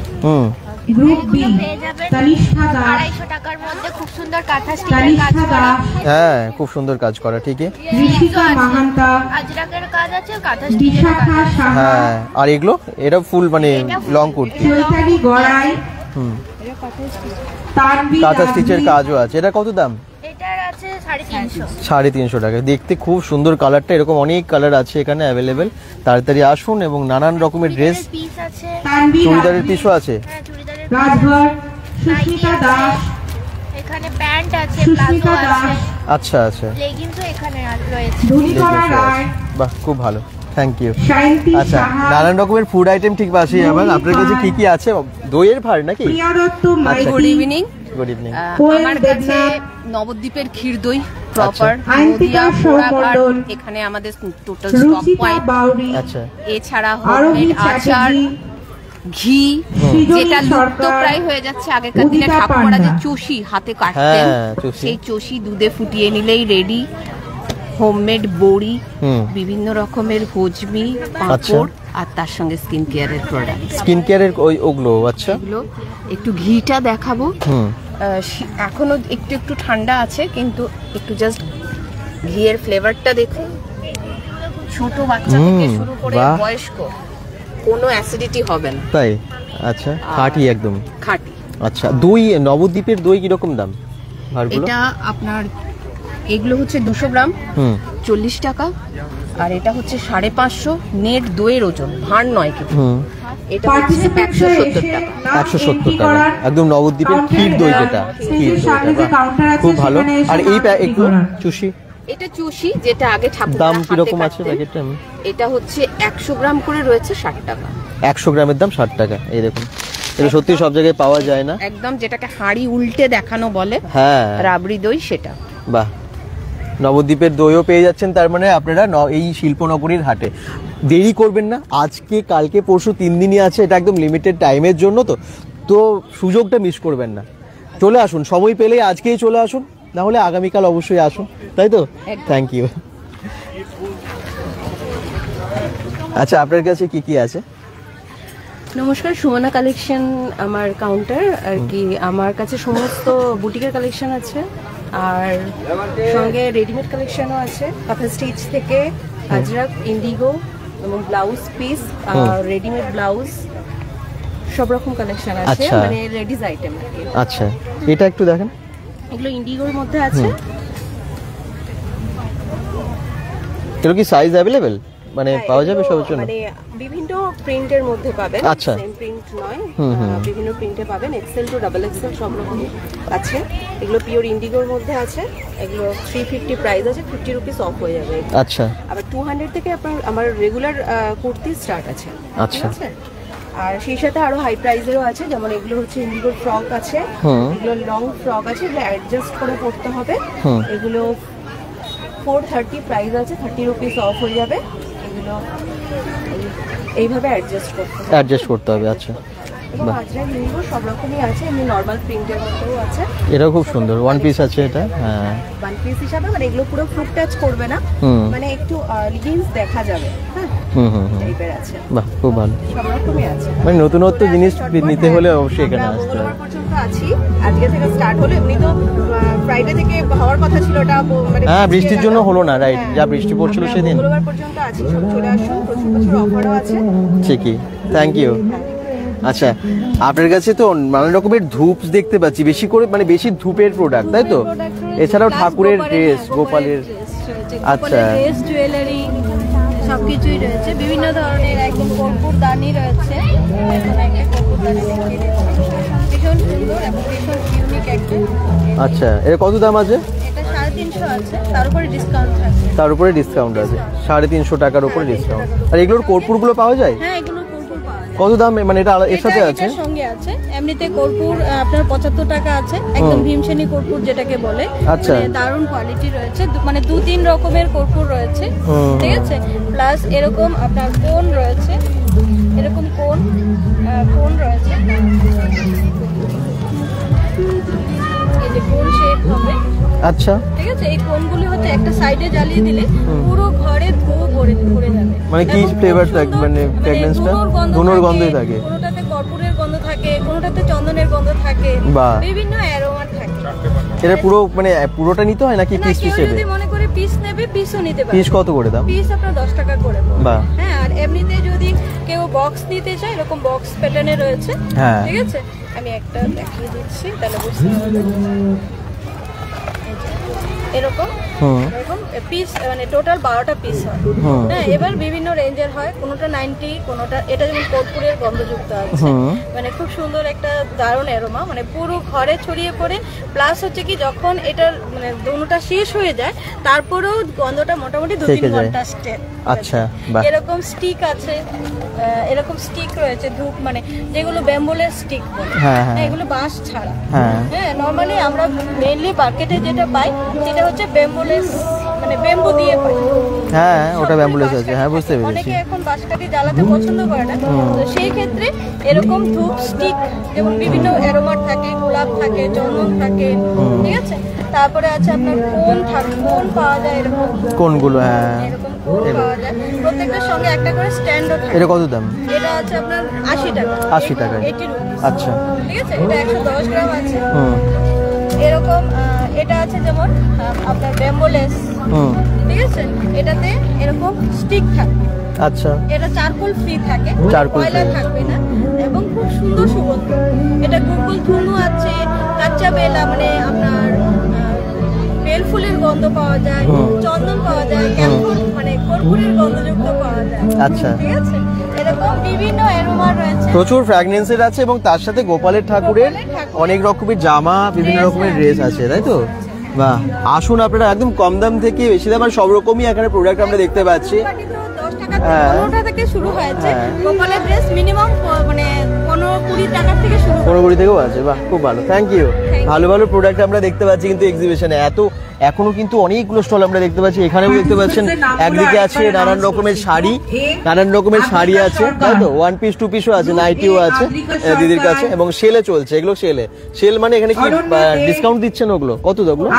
Group B Tanisha Das 250 টাকার মধ্যে খুব সুন্দর কাঁথা স্টিচের কাজ করা। হ্যাঁ, খুব সুন্দর কাজ করা। ঠিকই। ঋষিকা মাহান্তা আজরাকের কাজ আছে, কাঁথা স্টিচের কাজ। হ্যাঁ, আর এগুলো এটা ফুল মানে লং কুর্তি। চৈতালি গড়াই তানভীর কাঁথা স্টিচের কাজও আছে। এটা কত দাম? এটার আছে 350। 350 টাকা। দেখতে খুব সুন্দর কালারটা। এরকম অনেক কালার আছে এখানে অ্যাভেলেবেল। তাড়াতাড়ি আসুন। এবং নানান রকমের ড্রেস, পিস আছে, চুড়িদারের পিসও আছে। হ্যাঁ, চুড়িদারের রাজভর সুস্মিতা দাস, এখানে প্যান্ট আছে, প্লাজো আছে। আচ্ছা আচ্ছা, লেগিংসও এখানে রয়েছে। ধুলিকরা রায়, বাহ, খুব ভালো। Thank you. শান্তি আচ্ছা, সাহা, নানান রকমের ফুড আইটেম ঠিক পাশে। আবার আপনার কাছে কি কি আছে? দইয়ের ভাড় নাকি? প্রিয়া দত্ত আচ্ছা, গুড ইভিনিং। Good evening. আমার কাছে নবদ্বীপের ক্ষীর দই প্রপার, আইন্তিকা সৌমণ্ডল, এখানে আমাদের টোটাল স্টক পয়েন্ট। আচ্ছা, এছাড়া হোমমেড আচার, ঘি, যেটা লুপ্ত প্রায় হয়ে যাচ্ছে। আগেকার দিনে ঠাকুমারা যে চষি হাতে কাটতেন, সেই চষি দুধে ফুটিয়ে নিলেই রেডি। হোমমেড বড়ি, বিভিন্ন রকমের হজমি, পাঁপড়, আর তার সঙ্গে স্কিন কেয়ারের প্রোডাক্ট। স্কিন কেয়ারের ওগুলো। আচ্ছা, একটু ঘিটা দেখাবো। এখনো একটু একটু ঠান্ডা আছে, কিন্তু একটু জাস্ট ঘিয়ের ফ্লেভারটা দেখুন। ছোট বাচ্চা থেকে শুরু করে বয়স্ক কোনো অ্যাসিডিটি হবে না। তাই? আচ্ছা, খাঁটি, একদম খাঁটি। আচ্ছা, দই নবদ্বীপের দই কিরকম দাম? এটা আপনার এগুলো হচ্ছে 200 গ্রাম 40 টাকা, আর এটা হচ্ছে 550 নেট দইয়ের ওজন, ভাঁড় নয় কিন্তু। এটা হচ্ছে 170 টাকা। 170 টাকা, একদম নবদ্বীপের ক্ষীর দই, যেটা ক্ষীর দই, খুব ভালো। আর এই একটু চুষি, এটা চুষি, যেটা আগে ঠাকুর দাম কিরকম আছে প্যাকেটটা? এটা হচ্ছে 100 গ্রাম করে রয়েছে 60 টাকা। 100 গ্রামের দাম 60 টাকা। এই দেখুন, এটা সত্যি সব জায়গায় পাওয়া যায় না। একদম যেটাকে হাঁড়ি উল্টে দেখানো বলে, হ্যাঁ, রাবড়ি দই, সেটা। বাহ, নবদ্বীপের দইও পেয়ে যাচ্ছেন, তার মানে আপনারা এই শিল্পনগরীর হাটে দেরি করবেন না। আজকে কালকে পরশু 3 দিনই আছে, এটা একদম লিমিটেড টাইমের জন্য, তো সুযোগটা মিস করবেন না। চলে আসুন, সময় পেলে আজকেই চলে আসুন, না হলে আগামীকাল অবশ্যই আসুন, তাই তো? Thank you. আচ্ছা, আপনার কাছে কি কি আছে? নমস্কার, সুমনা কালেকশন আমার কাউন্টার আর কি। আমার কাছে সমস্ত বুটিকের কালেকশন আছে, আর সঙ্গে রেডিমেড কালেকশনও আছে। কাঁথা স্টিচ থেকে আজরাক, ইন্ডিগো এবং ব্লাউজ পিস আর রেডিমেড ব্লাউজ সব রকম কালেকশন আছে, মানে লেডিস আইটেম। আচ্ছা, এটা একটু দেখেন। এগুলো ইন্ডিগোর মধ্যে আছে। এগুলো কি সাইজ অ্যাভেলেবেল, মানে পাওয়া যাবে সবার জন্য? মানে বিভিন্ন প্রিন্টের মধ্যে পাবেন, আচ্ছা, সেম প্রিন্ট নয়, বিভিন্ন প্রিন্টে পাবেন। এক্সেল টু ডাবল এক্সেল সব রকম আছে। এগুলো পিওর ইন্ডিগোর মধ্যে আছে। এগুলো 350 প্রাইস আছে, 50 রুপিস অফ হয়ে যাবে। আচ্ছা, আবার 200 থেকে আপনার আমার রেগুলার কুর্তি স্টার্ট আছে। আচ্ছা, আর সেই সাথে আরো হাই প্রাইসেরও আছে, যেমন এগুলো হচ্ছে ইন্ডিগোর ফ্রক আছে, এগুলো লং ফ্রক আছে, এগুলো অ্যাডজাস্ট করে পরতে হবে। এগুলো 430 প্রাইস আছে, 30 রুপিস অফ হয়ে যাবে। এগুলো এইভাবে অ্যাডজাস্ট করতে হবে। আচ্ছা, আজরাক, ইন্ডিগো সব রকমই আছে, এমনি নরমাল প্রিন্টের মধ্যেও আছে। এটাও খুব সুন্দর, ওয়ান পিস আছে এটা। হ্যাঁ, ওয়ান পিস হিসাবে, মানে এগুলো পুরো ফুট টাচ করবে না, মানে একটু লিগিংস দেখা যাবে। হ্যাঁ, টাইপের আছে। বাহ, খুব ভালো, সব রকমই আছে। মানে নতুনত্ব জিনিস নিতে হলে অবশ্যই এখানে আসতে হবে। পর্যন্ত আছি, আজকে থেকে স্টার্ট হলো। এমনি তো ফ্রাইডে থেকে হওয়ার কথা ছিল, ওটা মানে হ্যাঁ বৃষ্টির জন্য হলো না, রাইট, যা বৃষ্টি পড়ছিল সেদিন। মঙ্গলবার পর্যন্ত আছি, সব চলে আসুন, প্রচুর অফারও আছে। ঠিকই, থ্যাংক ইউ। আচ্ছা, আপনার কাছে তো নানা রকমের ধূপ দেখতে পাচ্ছি, বেশি করে মানে বেশি ধূপের প্রোডাক্ট, তাই তো? এছাড়াও ঠাকুরের ড্রেস, গোপালের, আচ্ছা, ড্রেস, জুয়েলারি সবকিছুই রয়েছে, বিভিন্ন ধরনের। একদম কর্পূরদানি রয়েছে, এখানে একটা কর্পূরদানি দেখিয়ে দিচ্ছি, ভীষণ সুন্দর এবং ভীষণ ইউনিক একটা। আচ্ছা, এর কত দাম আছে? এটা 350 আছে, তার উপরে ডিসকাউন্ট আছে। তার উপরে ডিসকাউন্ট আছে, 350 টাকার উপরে ডিসকাউন্ট। আর এগুলোর কর্পূরগুলো পাওয়া যায়? হ্যাঁ, এগুলো কর্পূর পাওয়া যায়। কত দাম, মানে এটা এর সাথে আছে? এর সঙ্গে আছে। এমনিতে কর্পূর আপনার 75 টাকা আছে, একদম ভীমসেনী কর্পূর যেটাকে বলে। আচ্ছা, দারুণ কোয়ালিটি রয়েছে, মানে 2-3 রকমের কর্পূর রয়েছে, ঠিক আছে। প্লাস এরকম আপনার কোন রয়েছে, এরকম কোন রয়েছে, এই যে কোন শেপ হবে। আচ্ছা, ঠিক আছে। এই কোনগুলি হচ্ছে একটা সাইডে জ্বালিয়ে দিলে পুরো ঘরে ধোঁয়া ভরে যাবে। মানে কি ফ্লেভার থাকে, মানে ফ্র্যাগন্যান্সটা ধুনোর গন্ধই থাকে। কোনোটাতে কর্পূরের গন্ধ থাকে, কোনোটাতে চন্দনের গন্ধ থাকে, বিভিন্ন অ্যারোমা থাকে। এটা পুরো মানে পুরোটা নিতে হয় নাকি পিস পিস যদি মনে করে পিস নেবে, পিসও নিতে পারে। পিস কত করে দাম? পিস আপনার 10 টাকা করে পড়বে। হ্যাঁ, আর এমনিতে যদি কেউ বক্স নিতে চায়, এরকম বক্স প্যাটার্নে রয়েছে, ঠিক আছে। আমি একটা দেখিয়ে দিচ্ছি, তাহলে বুঝতে পারবেন। এরকম পিস, মানে টোটাল 12টা পিস হয়। হ্যাঁ, এবার বিভিন্ন রেঞ্জের হয়, কোনোটা 90, কোনোটা, এটা যেমন কর্পূরের গন্ধযুক্ত আছে, মানে খুব সুন্দর একটা দারুণ অ্যারোমা, মানে পুরো ঘরে ছড়িয়ে পড়ে। প্লাস হচ্ছে কি, যখন এটার মানে দুটোটা শেষ হয়ে যায়, তারপরেও গন্ধটা মোটামুটি 2-3 ঘন্টা স্টে। আচ্ছা, এরকম স্টিক আছে, এরকম স্টিক রয়েছে ধূপ, মানে যেগুলো ব্যাম্বুলের স্টিক বলে। হ্যাঁ, এগুলো বাঁশ ছাড়া। হ্যাঁ, নরমালি আমরা মেইনলি মার্কেটে যেটা পাই সেটা হচ্ছে ব্যাম্বুলেস, মানে ব্যাম্বু দিয়ে পাই। হ্যাঁ, ওটা ব্যাম্বুলেস আছে। হ্যাঁ, বুঝতে পেরেছি। অনেকে এখন বাঁশ কাঠি জ্বালাতে পছন্দ করে না, তো সেই ক্ষেত্রে এরকম ধূপ স্টিক, যেমন বিভিন্ন অ্যারোমা থাকে, গোলাপ থাকে, চন্দন থাকে, ঠিক আছে। তারপরে আছে আপনার কোন পাওয়া যায়, এরকম কোনগুলো? হ্যাঁ, এরকম কোন পাওয়া যায়, প্রত্যেকটার সঙ্গে একটা করে স্ট্যান্ডও থাকে। এটা কত দাম? এটা আছে আপনার 80 টাকা। 80 টাকা, 80 রুপিস। আচ্ছা, ঠিক আছে। এটা 110 গ্রাম আছে। এরকম এটা আছে যেমন আপনার ব্যাম্বুলেস, ঠিক আছে। এটাতে এরকম স্টিক থাকবে। আচ্ছা, এটা চারকোল ফ্রি থাকে, কয়লা থাকবে না, এবং খুব সুন্দর সুগন্ধ। এটা গুগল ধুনু আছে, কাঁচা বেলা, মানে আপনার বেল ফুলের গন্ধ পাওয়া যায়, চন্দন পাওয়া যায়, মানে কর্পূরের গন্ধযুক্ত পাওয়া যায়। আচ্ছা, ঠিক আছে। এরকম বিভিন্ন অ্যারোমা রয়েছে, প্রচুর ফ্র্যাগনেন্সের আছে, এবং তার সাথে গোপালের ঠাকুরের অনেক রকমের জামা, বিভিন্ন রকমের ড্রেস আছে, তাই তো? বাহ, আসুন আপনারা, একদম কম দাম থেকে বেশি দাম আর সব রকমই এখানে প্রোডাক্ট আমরা দেখতে পাচ্ছি। 15 থেকে শুরু হয়েছে গোপালের ড্রেস, মিনিমাম মানে 15-20 টাকা থেকে শুরু। 15-20 থেকেও আছে। বাহ, খুব ভালো, থ্যাংক ইউ। ভালো ভালো প্রোডাক্ট আমরা দেখতে পাচ্ছি কিন্তু এক্সিবিশনে। এখনো কিন্তু অনেকগুলো স্টল আমরা দেখতে পাচ্ছি। এখানেও দেখতে পাচ্ছেন একদিকে আছে নানান রকমের শাড়ি, নানান রকমের শাড়ি আছে, তাই তো? 1 পিস 2 পিসও আছে, নাইটিও আছে দিদির কাছে, এবং সেলে চলছে। এগুলো সেল মানে এখানে কি ডিসকাউন্ট দিচ্ছেন? ওগুলো কত ওগুলো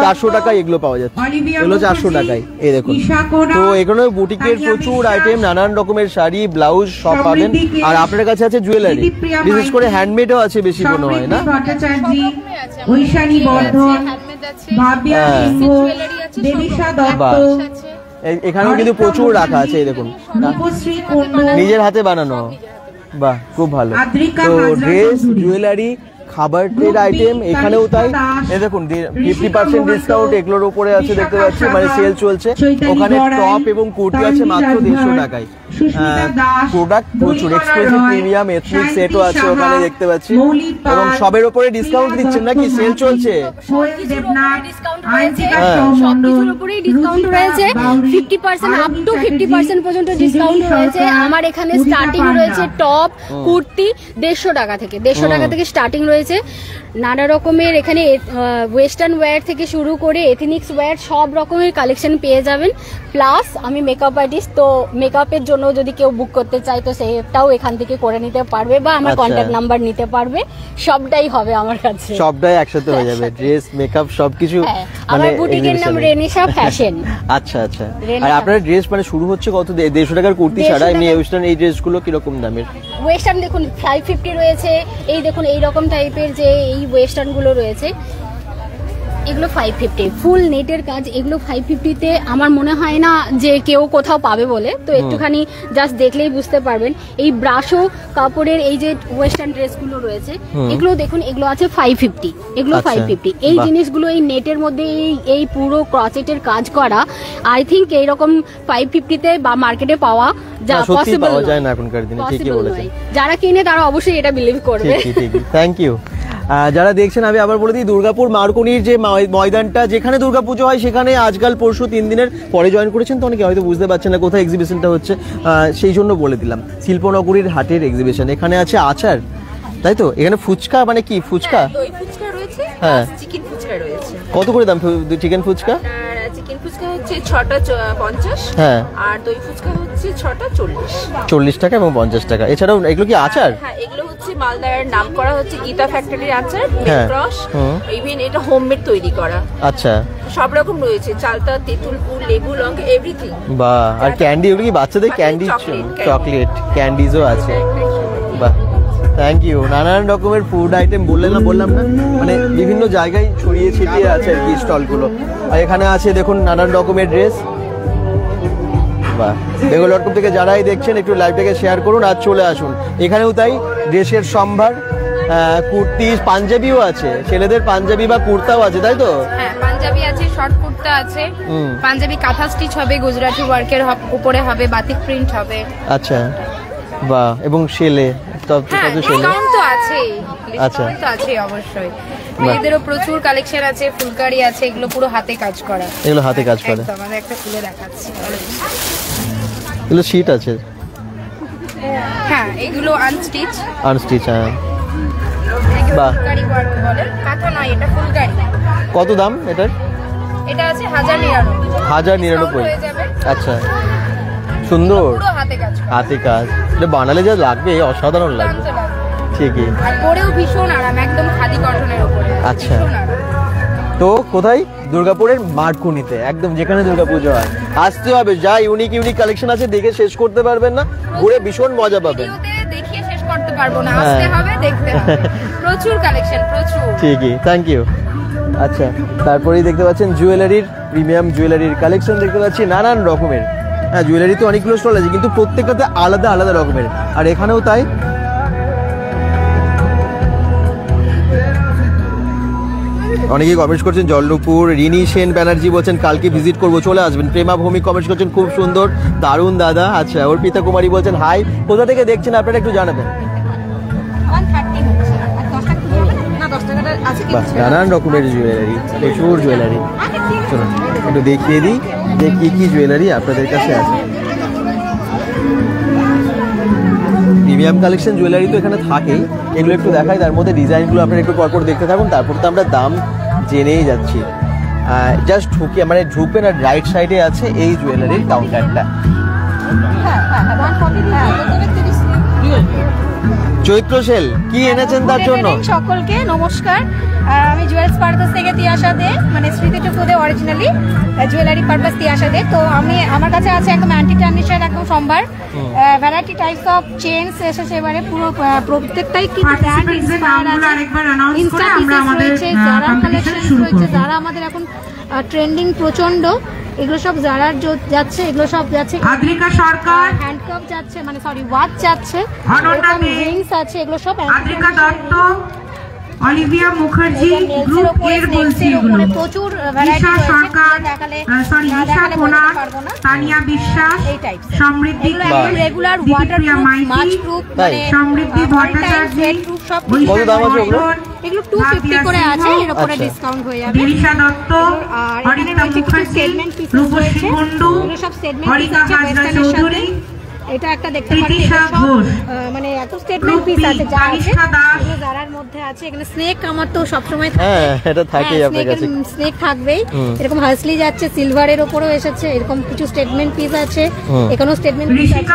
400 টাকায় এগুলো পাওয়া যাচ্ছে, এগুলো 400 টাকায়। এই দেখুন, তো এখানে বুটিকের প্রচুর আইটেম, নানান রকমের শাড়ি, ব্লাউজ সব পাবেন। আর আপনার কাছে আছে জুয়েলারি, বিশেষ করে হ্যান্ডমেডও আছে বেশি মনে হয় না? এখানেও কিন্তু প্রচুর রাখা আছে, এই দেখুন নিজের হাতে বানানো। বাহ, খুব ভালো। তো ড্রেস, জুয়েলারি, খাবারের আইটেম এখানেও তাই। এই দেখুন 50% ডিসকাউন্ট এগুলোর উপরে আছে, দেখতে পাচ্ছি, মানে সেল চলছে। ওখানে টপ এবং কুর্তি আছে মাত্র 150 টাকায়। প্রোডাক্ট প্রচুর, এক্সক্লুসিভ প্রিমিয়াম এথনিক সেটও আছে ওখানে দেখতে পাচ্ছি, এবং সবের উপরে ডিসকাউন্ট দিচ্ছেন নাকি? সেল চলছে, সবকিছুর উপরেই ডিসকাউন্ট রয়েছে, 50% আপ টু 50% পর্যন্ত ডিসকাউন্ট রয়েছে। আমার এখানে স্টার্টিং রয়েছে টপ কুর্তি 150 টাকা থেকে, 150 টাকা থেকে স্টার্টিং রয়েছে। নানা রকমের এখানে ওয়েস্টার্ন ওয়্যার থেকে শুরু করে এথনিক্স ওয়্যার সব রকমের কালেকশন পেয়ে যাবেন। প্লাস আমি মেকআপ আর্টিস্ট, তো মেকআপের জন্য যদি কেউ বুক করতে চায় তো সেটাও এখান থেকে করে নিতে পারবে, বা আমার কন্ট্যাক্ট নাম্বার নিতে পারবে। সবটাই হবে আমার কাছে, সবটাই একসাথে হয়ে যাবে, ড্রেস, মেকআপ সবকিছু। আমার বুটিকের নাম রেনিশা ফ্যাশন। আচ্ছা আচ্ছা। আর আপনার ড্রেস মানে শুরু হচ্ছে কত? 150 টাকার কুর্তি ছাড়া এমনি ওয়েস্টার্ন এই ড্রেসগুলো কিরকম দামের? ওয়েস্টার্ন দেখুন 550 রয়েছে, এই দেখুন এইরকম টাইপের যে এই ওয়েস্টার্ন গুলো রয়েছে, এগুলো 550 ফুল নেটের কাজ। এগুলো 550-তে আমার মনে হয় না যে কেউ কোথাও পাবে বলে, তো একটুখানি জাস্ট দেখলেই বুঝতে পারবেন। এই ব্রাশো কাপড়ের এই যে ওয়েস্টার্ন ড্রেসগুলো রয়েছে, এগুলো দেখুন, এগুলো আছে 550, এগুলো 550। এই জিনিসগুলো এই নেটের মধ্যে এই পুরো ক্রচেটের কাজ করা, আই থিঙ্ক এইরকম 550-তে বা মার্কেটে পাওয়া যা পসিবল যায় না এখনকার দিনে। ঠিকই বলেছেন, যারা কিনে তারা অবশ্যই এটা বিলিভ করবে। ঠিক, থ্যাংক ইউ। যারা দেখছেন, আমি আবার বলে দিই, দুর্গাপুর মার্কনির যে ময়দানটা, যেখানে দুর্গাপুজো হয়, সেখানে আজকাল পরশু 3 দিনের পরে জয়েন করেছেন, তো অনেকে হয়তো বুঝতে পারছেন না কোথায় এক্সিবিশনটা হচ্ছে, সেই জন্য বলে দিলাম। শিল্পনগরীর হাটের এক্সিবিশন। এখানে আছে আচার, তাই তো? এখানে ফুচকা, মানে কি ফুচকা? দই ফুচকা রয়েছে, হ্যাঁ, চিকেন ফুচকা রয়েছে। কত করে দাম চিকেন ফুচকা? চিকেন ফুচকা হচ্ছে 6টা 50, হ্যাঁ, আর দই ফুচকা হচ্ছে 6টা 40। 40 টাকা এবং 50 টাকা। এছাড়াও এগুলো কি আচার? হ্যাঁ, এগুলো হচ্ছে মালদার নাম করা হচ্ছে গীতা ফ্যাক্টরির আচার, হ্যাঁ, ক্রস, ইভেন এটা হোমমেড তৈরি করা। আচ্ছা, সব রকম রয়েছে, চালতা, তেঁতুলপুর, লেবু, লঙ্কা, এভরিথিং। বাহ, আর ক্যান্ডি, ওগুলো কি বাচ্চাদের ক্যান্ডি? চকলেট ক্যান্ডিজও আছে। বাহ, থ্যাংক ইউ। নানান রকমের ফুড আইটেম বললাম না, মানে বিভিন্ন জায়গায় ছড়িয়ে ছিটিয়ে আছে আর কি স্টলগুলো। আর এখানে আছে দেখুন নানান রকমের ড্রেস। বাহ, বেঙ্গল.com থেকে যারাই দেখছেন একটু লাইভটাকে শেয়ার করুন আর চলে আসুন। এখানেও তাই ড্রেসের সম্ভার, কুর্তি, পাঞ্জাবিও আছে, ছেলেদের পাঞ্জাবি বা কুর্তাও আছে, তাই তো? হ্যাঁ, পাঞ্জাবি আছে, শর্ট কুর্তা আছে, পাঞ্জাবি কাঁথা স্টিচ হবে, গুজরাটি ওয়ার্কের উপরে হবে, বাতিক প্রিন্ট হবে। আচ্ছা, বাহ, এবং সেলে ডিসকাউন্ট তো আছেই, আচ্ছা, ডিসকাউন্ট তো আছেই অবশ্যই। মেয়েদেরও প্রচুর কালেকশন আছে, ফুলকারি আছে, এগুলো পুরো হাতে কাজ করা। এগুলো হাতে কাজ করা, একদম। আমি একটা খুলে দেখাচ্ছি, এগুলো শীট আছে। হ্যাঁ, এগুলো আনস্টিচ। হ্যাঁ, বাহ, ফুলকারি ওয়ার্ক বলে, কাঁথা নয়, এটা ফুলকারি। কত দাম এটার? এটা আছে 1099। আচ্ছা, সুন্দর, হাতে কাজ। এটা বানালে যা লাগবে অসাধারণ লাগবে, ঠিকই। আর পরেও ভীষণ আরাম, একদম খাদি কটনের উপরে। আচ্ছা, তো কোথায়? দুর্গাপুরের মার্কনিতে, একদম যেখানে দুর্গাপুজো হয়। আসতে হবে, যা ইউনিক কালেকশন আছে দেখে শেষ করতে পারবেন না, ঘুরে ভীষণ মজা পাবেন। দেখিয়ে শেষ করতে পারবো না, আসতে হবে, দেখতে হবে, প্রচুর কালেকশন, প্রচুর। ঠিকই, থ্যাংক ইউ। আচ্ছা, তারপরেই দেখতে পাচ্ছেন জুয়েলারির, প্রিমিয়াম জুয়েলারির কালেকশন দেখতে পাচ্ছি নানান রকমের। হ্যাঁ, জুয়েলারি তো অনেকগুলো স্টল আছে, কিন্তু প্রত্যেকটাতে আলাদা আলাদা রকমের। আর এখানেও তাই। অনেকেই কমেন্ট করছেন, জলরূপুর রিনি সেন ব্যানার্জি বলছেন কালকে ভিজিট করবো, চলে আসবেন। প্রেমা ভৌমিক কমেন্ট করছেন খুব সুন্দর, দারুণ দাদা। আচ্ছা, অর্পিতা কুমারী বলছেন হাই, কোথা থেকে দেখছেন আপনারা একটু জানাবেন। নানান রকমের জুয়েলারি, প্রচুর জুয়েলারি। চলুন একটু দেখিয়ে দিই যে কি কি জুয়েলারি আপনাদের কাছে আছে। প্রিমিয়াম কালেকশন জুয়েলারি তো এখানে থাকেই, এগুলো একটু দেখাই, তার মধ্যে ডিজাইনগুলো আপনারা একটু পরপর দেখতে থাকুন, তারপর তো আমরা দাম জেনেই যাচ্ছি। জাস্ট মানে ঢুকবেন আর রাইট সাইডে আছে এই জুয়েলারির কাউন্টারটা। চৈত্র সেল কি এনেছেন তার জন্য? সকলকে নমস্কার, আমি জুয়েলার্স পারপাস থেকে তিয়াশা দে, মানে স্মৃতিটুকু দে অরিজিনালি জুয়েলারি পারপাস তিয়াশা দে। তো আমার কাছে আছে একদম অ্যান্টি টার্নিশের একদম সম্ভার, ভ্যারাইটি টাইপস অফ চেইনস এসেছে এবারে, পুরো প্রত্যেকটাই কি ব্র্যান্ড ইন্সপায়ার আছে। ইনস্টা পিসেস রয়েছে, জারা কালেকশন রয়েছে, যারা আমাদের এখন ট্রেন্ডিং প্রচন্ড, এগুলো সব জারার যাচ্ছে, এগুলো সব যাচ্ছে আদ্রিকা সরকার, হ্যান্ডকাপ যাচ্ছে, মানে সরি ওয়াচ যাচ্ছে, রিংস আছে, এগুলো সব আদ্রিকা দত্ত, অলিভিয়া মুখার্জি গ্রুপ এর বলছি, এগুলো প্রচুর ভ্যারাইটি সরকার, সরি ঈশা কোনার, তানিয়া বিশ্বাস, এই টাইপ সমৃদ্ধি, রেগুলার ওয়াটারপ্রুফ, মাছপ্রুফ, মানে সমৃদ্ধি ভট্টাচার্য, সব কত দাম আছে ওগুলো? এগুলো 250 করে আছে, এর উপরে ডিসকাউন্ট হয়ে যাবে। দিরিশা দত্ত, আর এখানে রয়েছে কিছু স্টেটমেন্ট পিস রয়েছে, এগুলো সব স্টেটমেন্ট পিস আছে ওয়েস্টার্নের সাথে। এটা একটা দেখতে পাচ্ছেন, মানে এত স্টেটমেন্ট পিস আছে যা আছে, এগুলো জারার মধ্যে আছে। এখানে স্নেক আমার তো সবসময় থাকে, হ্যাঁ এটা থাকেই আপনার কাছে, স্নেক থাকবেই। এরকম হাসলি যাচ্ছে, সিলভারের উপরেও এসেছে, এরকম কিছু স্টেটমেন্ট পিস আছে, এখানেও স্টেটমেন্ট পিস আছে।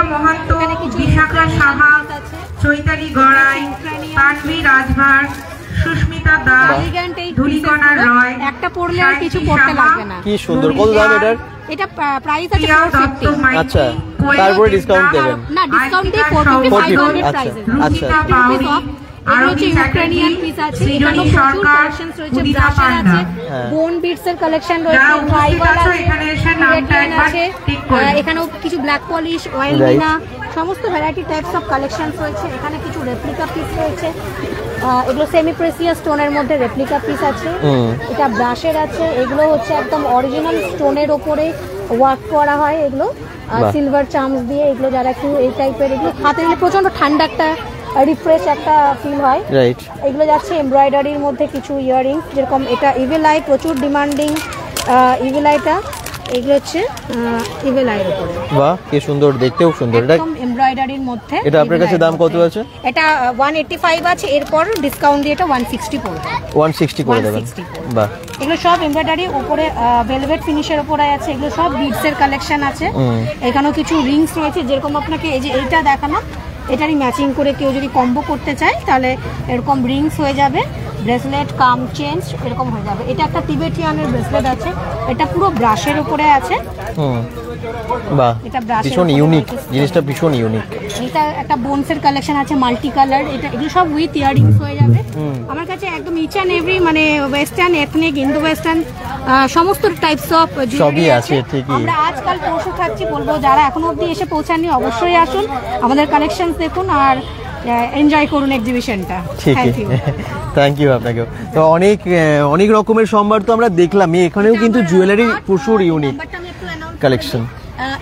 এখানে কিছু বিশাখা সাহা, চৈতালি গড়াই, পানভি রাজভার, সুস্মিতা দাস, ধুলিকণা রয়, একটা পড়লে আর কিছু পড়তে লাগবে না। কি সুন্দর, কত দাম এটার? এটা প্রাইস আছে 450। আচ্ছা, তারপরে ডিসকাউন্ট দেবেন? না, ডিসকাউন্ট দিয়ে 450 প্রাইস। আচ্ছা, আর হচ্ছে ইউক্রেনিয়ান পিস আছে, এখানেও প্রচুর কালেকশনস রয়েছে, ব্রাশের আছে, বোন বিটস এর কালেকশন রয়েছে, ট্রাইবাল আছে, এখানে এসে নামটা একবার ঠিক করে, এখানেও কিছু ব্ল্যাক পলিশ, অয়েল মিনা, সমস্ত ভ্যারাইটি টাইপস অফ কালেকশনস রয়েছে। এখানে কিছু রেপ্লিকা পিস রয়েছে, এগুলো সেমি প্রেসিয়াস স্টোনের মধ্যে রেপ্লিকা পিস আছে, এটা ব্রাশের আছে, এগুলো হচ্ছে একদম অরিজিনাল স্টোনের ওপরে ওয়ার্ক করা হয়, এগুলো সিলভার চার্মস দিয়ে, এগুলো যারা একটু এই টাইপের, এগুলো হাতে নিলে প্রচন্ড ঠান্ডা একটা রিফ্রেশ একটা ফিল হয়। এগুলো যাচ্ছে এমব্রয়ডারির মধ্যে কিছু ইয়াররিংস, যেরকম এটা ইভিল আই, প্রচুর ডিমান্ডিং ইভিল আইটা, এগুলো হচ্ছে ইভিল আইয়ের উপরে। বাহ, কি সুন্দর, দেখতেও সুন্দর। এটা একদম এমব্রয়ডারির মধ্যে। এটা আপনার কাছে দাম কত আছে? এটা 185 আছে, এরপর ডিসকাউন্ট দিয়ে এটা 160 পড়বে। 160 করে দেবেন। বাহ, এগুলো সব এমব্রয়ডারি উপরে ভেলভেট ফিনিশের উপরে আছে, এগুলো সব বিডস এর কালেকশন আছে। এখানেও কিছু রিংস রয়েছে, যেরকম আপনাকে এই যে এইটা দেখানো, এটারই ম্যাচিং করে কেউ যদি কম্বো করতে চায় তাহলে এরকম রিংস হয়ে যাবে, ব্রেসলেট কাম চেঞ্জ এরকম হয়ে যাবে। এটা একটা টিবেটিয়ানের ব্রেসলেট আছে, এটা পুরো ব্রাশের উপরে আছে। বাহ, ভীষণ ইউনিক জিনিসটা, ভীষণ ইউনিক। এটা একটা বোনসের কালেকশন আছে, মাল্টি কালার, এটা এগুলো সব উইথ ইয়াররিংস হয়ে যাবে। আমার কাছে একদম ইচ অ্যান্ড এভরি, মানে ওয়েস্টার্ন, এথনিক, ইন্দো ওয়েস্টার্ন সমস্ত টাইপস অফ জুয়েলারি আছে। আমরা আজকাল পৌঁছে থাকছি, বলবো যারা এখনো অবধি এসে পৌঁছাননি অবশ্যই আসুন, আমাদের কালেকশনস দেখুন আর এনজয় করুন এক্সিবিশনটা। থ্যাংক ইউ আপনাকেও। তো অনেক রকমের সম্ভার তো আমরা দেখলাম, এখানেও কিন্তু জুয়েলারি প্রচুর ইউনিক কালেকশন।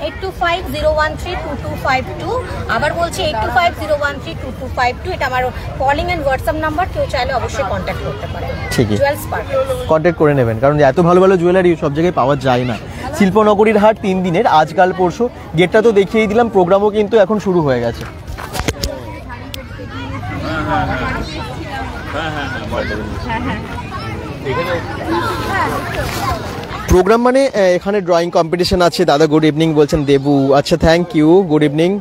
8250132252, আবার বলছি 8250132252, এটা আমার কলিং এন্ড হোয়াটসঅ্যাপ নাম্বার, কেউ চাইলে অবশ্যই কন্ট্যাক্ট করতে পারে। ঠিক আছে, জুয়েলার্স পার্টনার কন্ট্যাক্ট করে নেবেন, কারণ এত ভালো ভালো জুয়েলারি সব জায়গায় পাওয়া যায় না। শিল্পনগরীর হাট 3 দিনের, আজকাল পরশু, গেটটা তো দেখিয়ে দিলাম, প্রোগ্রামও কিন্তু এখন শুরু হয়ে গেছে। প্রোগ্রাম মানে এখানে ড্রয়িং কম্পিটিশন আছে। দাদা গুড ইভিনিং বলছেন, দেবু, আচ্ছা thank you, good evening.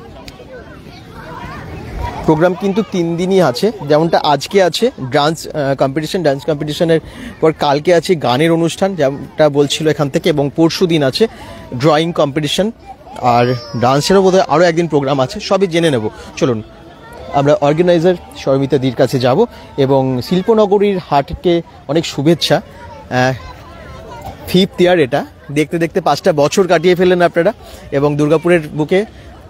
Programme কিন্তু 3 দিনই আছে, যেমনটা আজকে আছে ডান্স কম্পিটিশনের পর কালকে আছে গানের অনুষ্ঠান, যেমনটা বলছিল এখান থেকে, এবং পরশু দিন আছে ড্রয়িং কম্পিটিশন, আর ডান্সেরও বোধহয় আরও একদিন প্রোগ্রাম আছে, সবই জেনে নেব। চলুন আমরা অর্গানাইজার সৌমিতা দির কাছে যাব, এবং শিল্পনগরীর হাটকে অনেক শুভেচ্ছা। 5th ইয়ার, এটা দেখতে দেখতে 5টা বছর কাটিয়ে ফেললেন আপনারা, এবং দুর্গাপুরের বুকে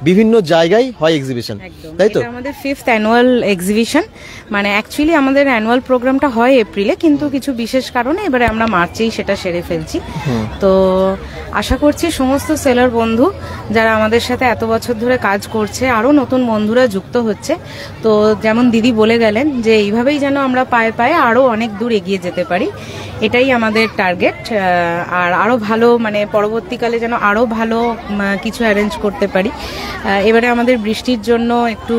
বিভিন্ন জায়গায় হয় এক্সিবিশন, তাই তো? আমাদের 5th অ্যানুয়াল এক্সিবিশন, মানে অ্যাকচুয়ালি আমাদের অ্যানুয়াল প্রোগ্রামটা হয় এপ্রিলে, কিন্তু কিছু বিশেষ কারণে এবারে আমরা মার্চেই সেটা সেরে ফেলছি। তো আশা করছি সমস্ত সেলার বন্ধু যারা আমাদের সাথে এত বছর ধরে কাজ করছে, আরও নতুন বন্ধুরা যুক্ত হচ্ছে। তো যেমন দিদি বলে গেলেন যে এইভাবেই যেন আমরা পায়ে পায়ে আরও অনেক দূর এগিয়ে যেতে পারি, এটাই আমাদের টার্গেট। আর আরও ভালো মানে পরবর্তীকালে যেন আরও ভালো কিছু অ্যারেঞ্জ করতে পারি। এবারে আমাদের বৃষ্টির জন্য একটু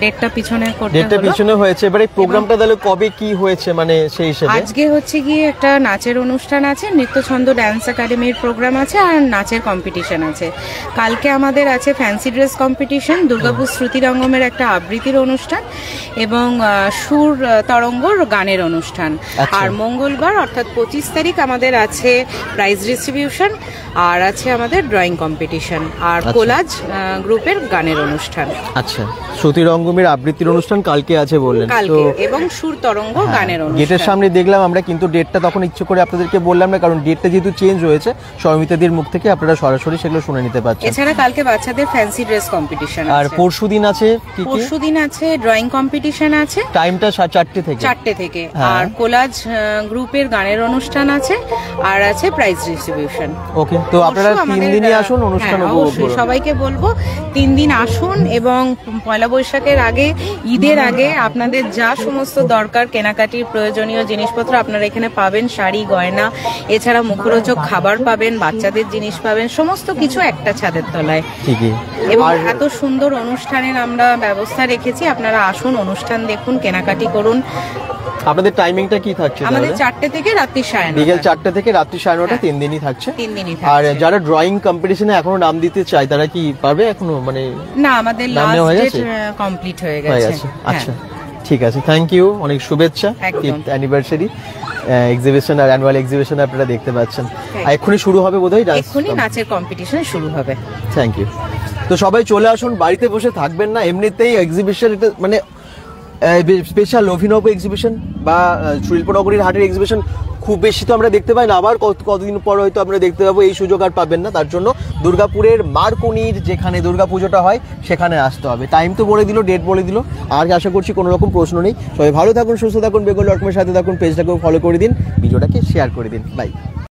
ডেটটা পিছনে হয়েছে। এবারে প্রোগ্রামটা তাহলে কবে কি হয়েছে মানে সেই হিসেবে? আজকে হচ্ছে গিয়ে একটা নাচের অনুষ্ঠান আছে, নৃত্যছন্দ ড্যান্স একাডেমির প্রোগ্রাম আছে, আর নাচের কম্পিটিশন আছে। কালকে আমাদের আছে ফ্যান্সি ড্রেস কম্পিটিশন, দুর্গাপুর শ্রুতিরঙ্গমের একটা আবৃত্তির অনুষ্ঠান এবং সুর তরঙ্গর গানের অনুষ্ঠান। আর মঙ্গলবার অর্থাৎ 25 তারিখ আমাদের আছে প্রাইজ ডিস্ট্রিবিউশন, আর আছে আমাদের ড্রয়িং কম্পিটিশন, আর কোলাজ গ্রুপের গানের অনুষ্ঠান। আচ্ছা, শ্রুতিরঙ্গমের আবৃত্তির অনুষ্ঠান কালকে আছে বললেন কালকে, এবং সুর তরঙ্গ গানের অনুষ্ঠান। গেটের সামনে দেখলাম আমরা, কিন্তু ডেটটা তখন ইচ্ছে করে আপনাদেরকে বললাম না, কারণ ডেটটা যেহেতু চেঞ্জ হয়েছে সৌমিতাদির মুখ থেকে আপনারা সরাসরি সেগুলো শুনে নিতে পারছেন। এছাড়া কালকে বাচ্চাদের ফ্যান্সি ড্রেস কম্পিটিশন আছে। আর পরশুদিন আছে কি কি? পরশুদিন আছে ড্রয়িং কম্পিটিশন আছে, টাইমটা 4টে থেকে। আর কোলাজ গ্রুপের গানের অনুষ্ঠান আছে, আর আছে প্রাইজ ডিস্ট্রিবিউশন। ওকে, তো আপনারা 3 দিনই আসুন, অনুষ্ঠান উপভোগ করুন। সবাইকে বলবো 3 দিন আসুন, এবং পয়লা বৈশাখের আগে, ঈদের আগে আপনাদের যা সমস্ত দরকার কেনাকাটির প্রয়োজনীয় জিনিসপত্র আপনারা এখানে পাবেন। শাড়ি, গয়না, এছাড়া মুখরোচক খাবার পাবেন, বাচ্চাদের জিনিস পাবেন, সমস্ত কিছু একটা ছাদের তলায়। ঠিকই। এবং এত সুন্দর অনুষ্ঠানের আমরা ব্যবস্থা রেখেছি, আপনারা আসুন, অনুষ্ঠান দেখুন, কেনাকাটি করুন। আপনাদের টাইমিংটা কি থাকছে? আমাদের 4টে থেকে রাত্রি 9:30। বিকেল 4টে থেকে রাত্রি 9:30, 3 দিনই থাকছে। 3 দিনই আর যারা ড্রয়িং কম্পিটিশনে এখনো নাম দিতে চায় তারা কি পারবে এখনো? মানে না, আমাদের লাস্ট ডেট কমপ্লিট হয়ে গেছে। আচ্ছা, ঠিক আছে, থ্যাংক ইউ, অনেক শুভেচ্ছা। 5th অ্যানিভার্সারি এক্সিবিশন আর অ্যানুয়াল এক্সিবিশন আপনারা দেখতে পাচ্ছেন। আর এক্ষুনি শুরু হবে বোধহয়, এক্ষুনি নাচের কম্পিটিশন শুরু হবে। Thank you. তো সবাই চলে আসুন, বাড়িতে বসে থাকবেন না। এমনিতেই এক্সিবিশন এটা মানে স্পেশাল অভিনব এক্সিবিশন বা শিল্পনগরীর হাটের এক্সিবিশন খুব বেশি তো আমরা দেখতে পাই না, আবার কতদিন পর হয়তো আমরা দেখতে পাবো, এই সুযোগ আর পাবেন না। তার জন্য দুর্গাপুরের মারকুনির যেখানে দুর্গাপুজোটা হয় সেখানে আসতে হবে। টাইম তো বলে দিল, ডেট বলে দিল, আর আশা করছি কোনো রকম প্রশ্ন নেই। সবাই ভালো থাকুন, সুস্থ থাকুন, বেঙ্গল ডটকমের সাথে থাকুন, পেজটাকেও ফলো করে দিন, ভিডিওটাকে শেয়ার করে দিন। বাই।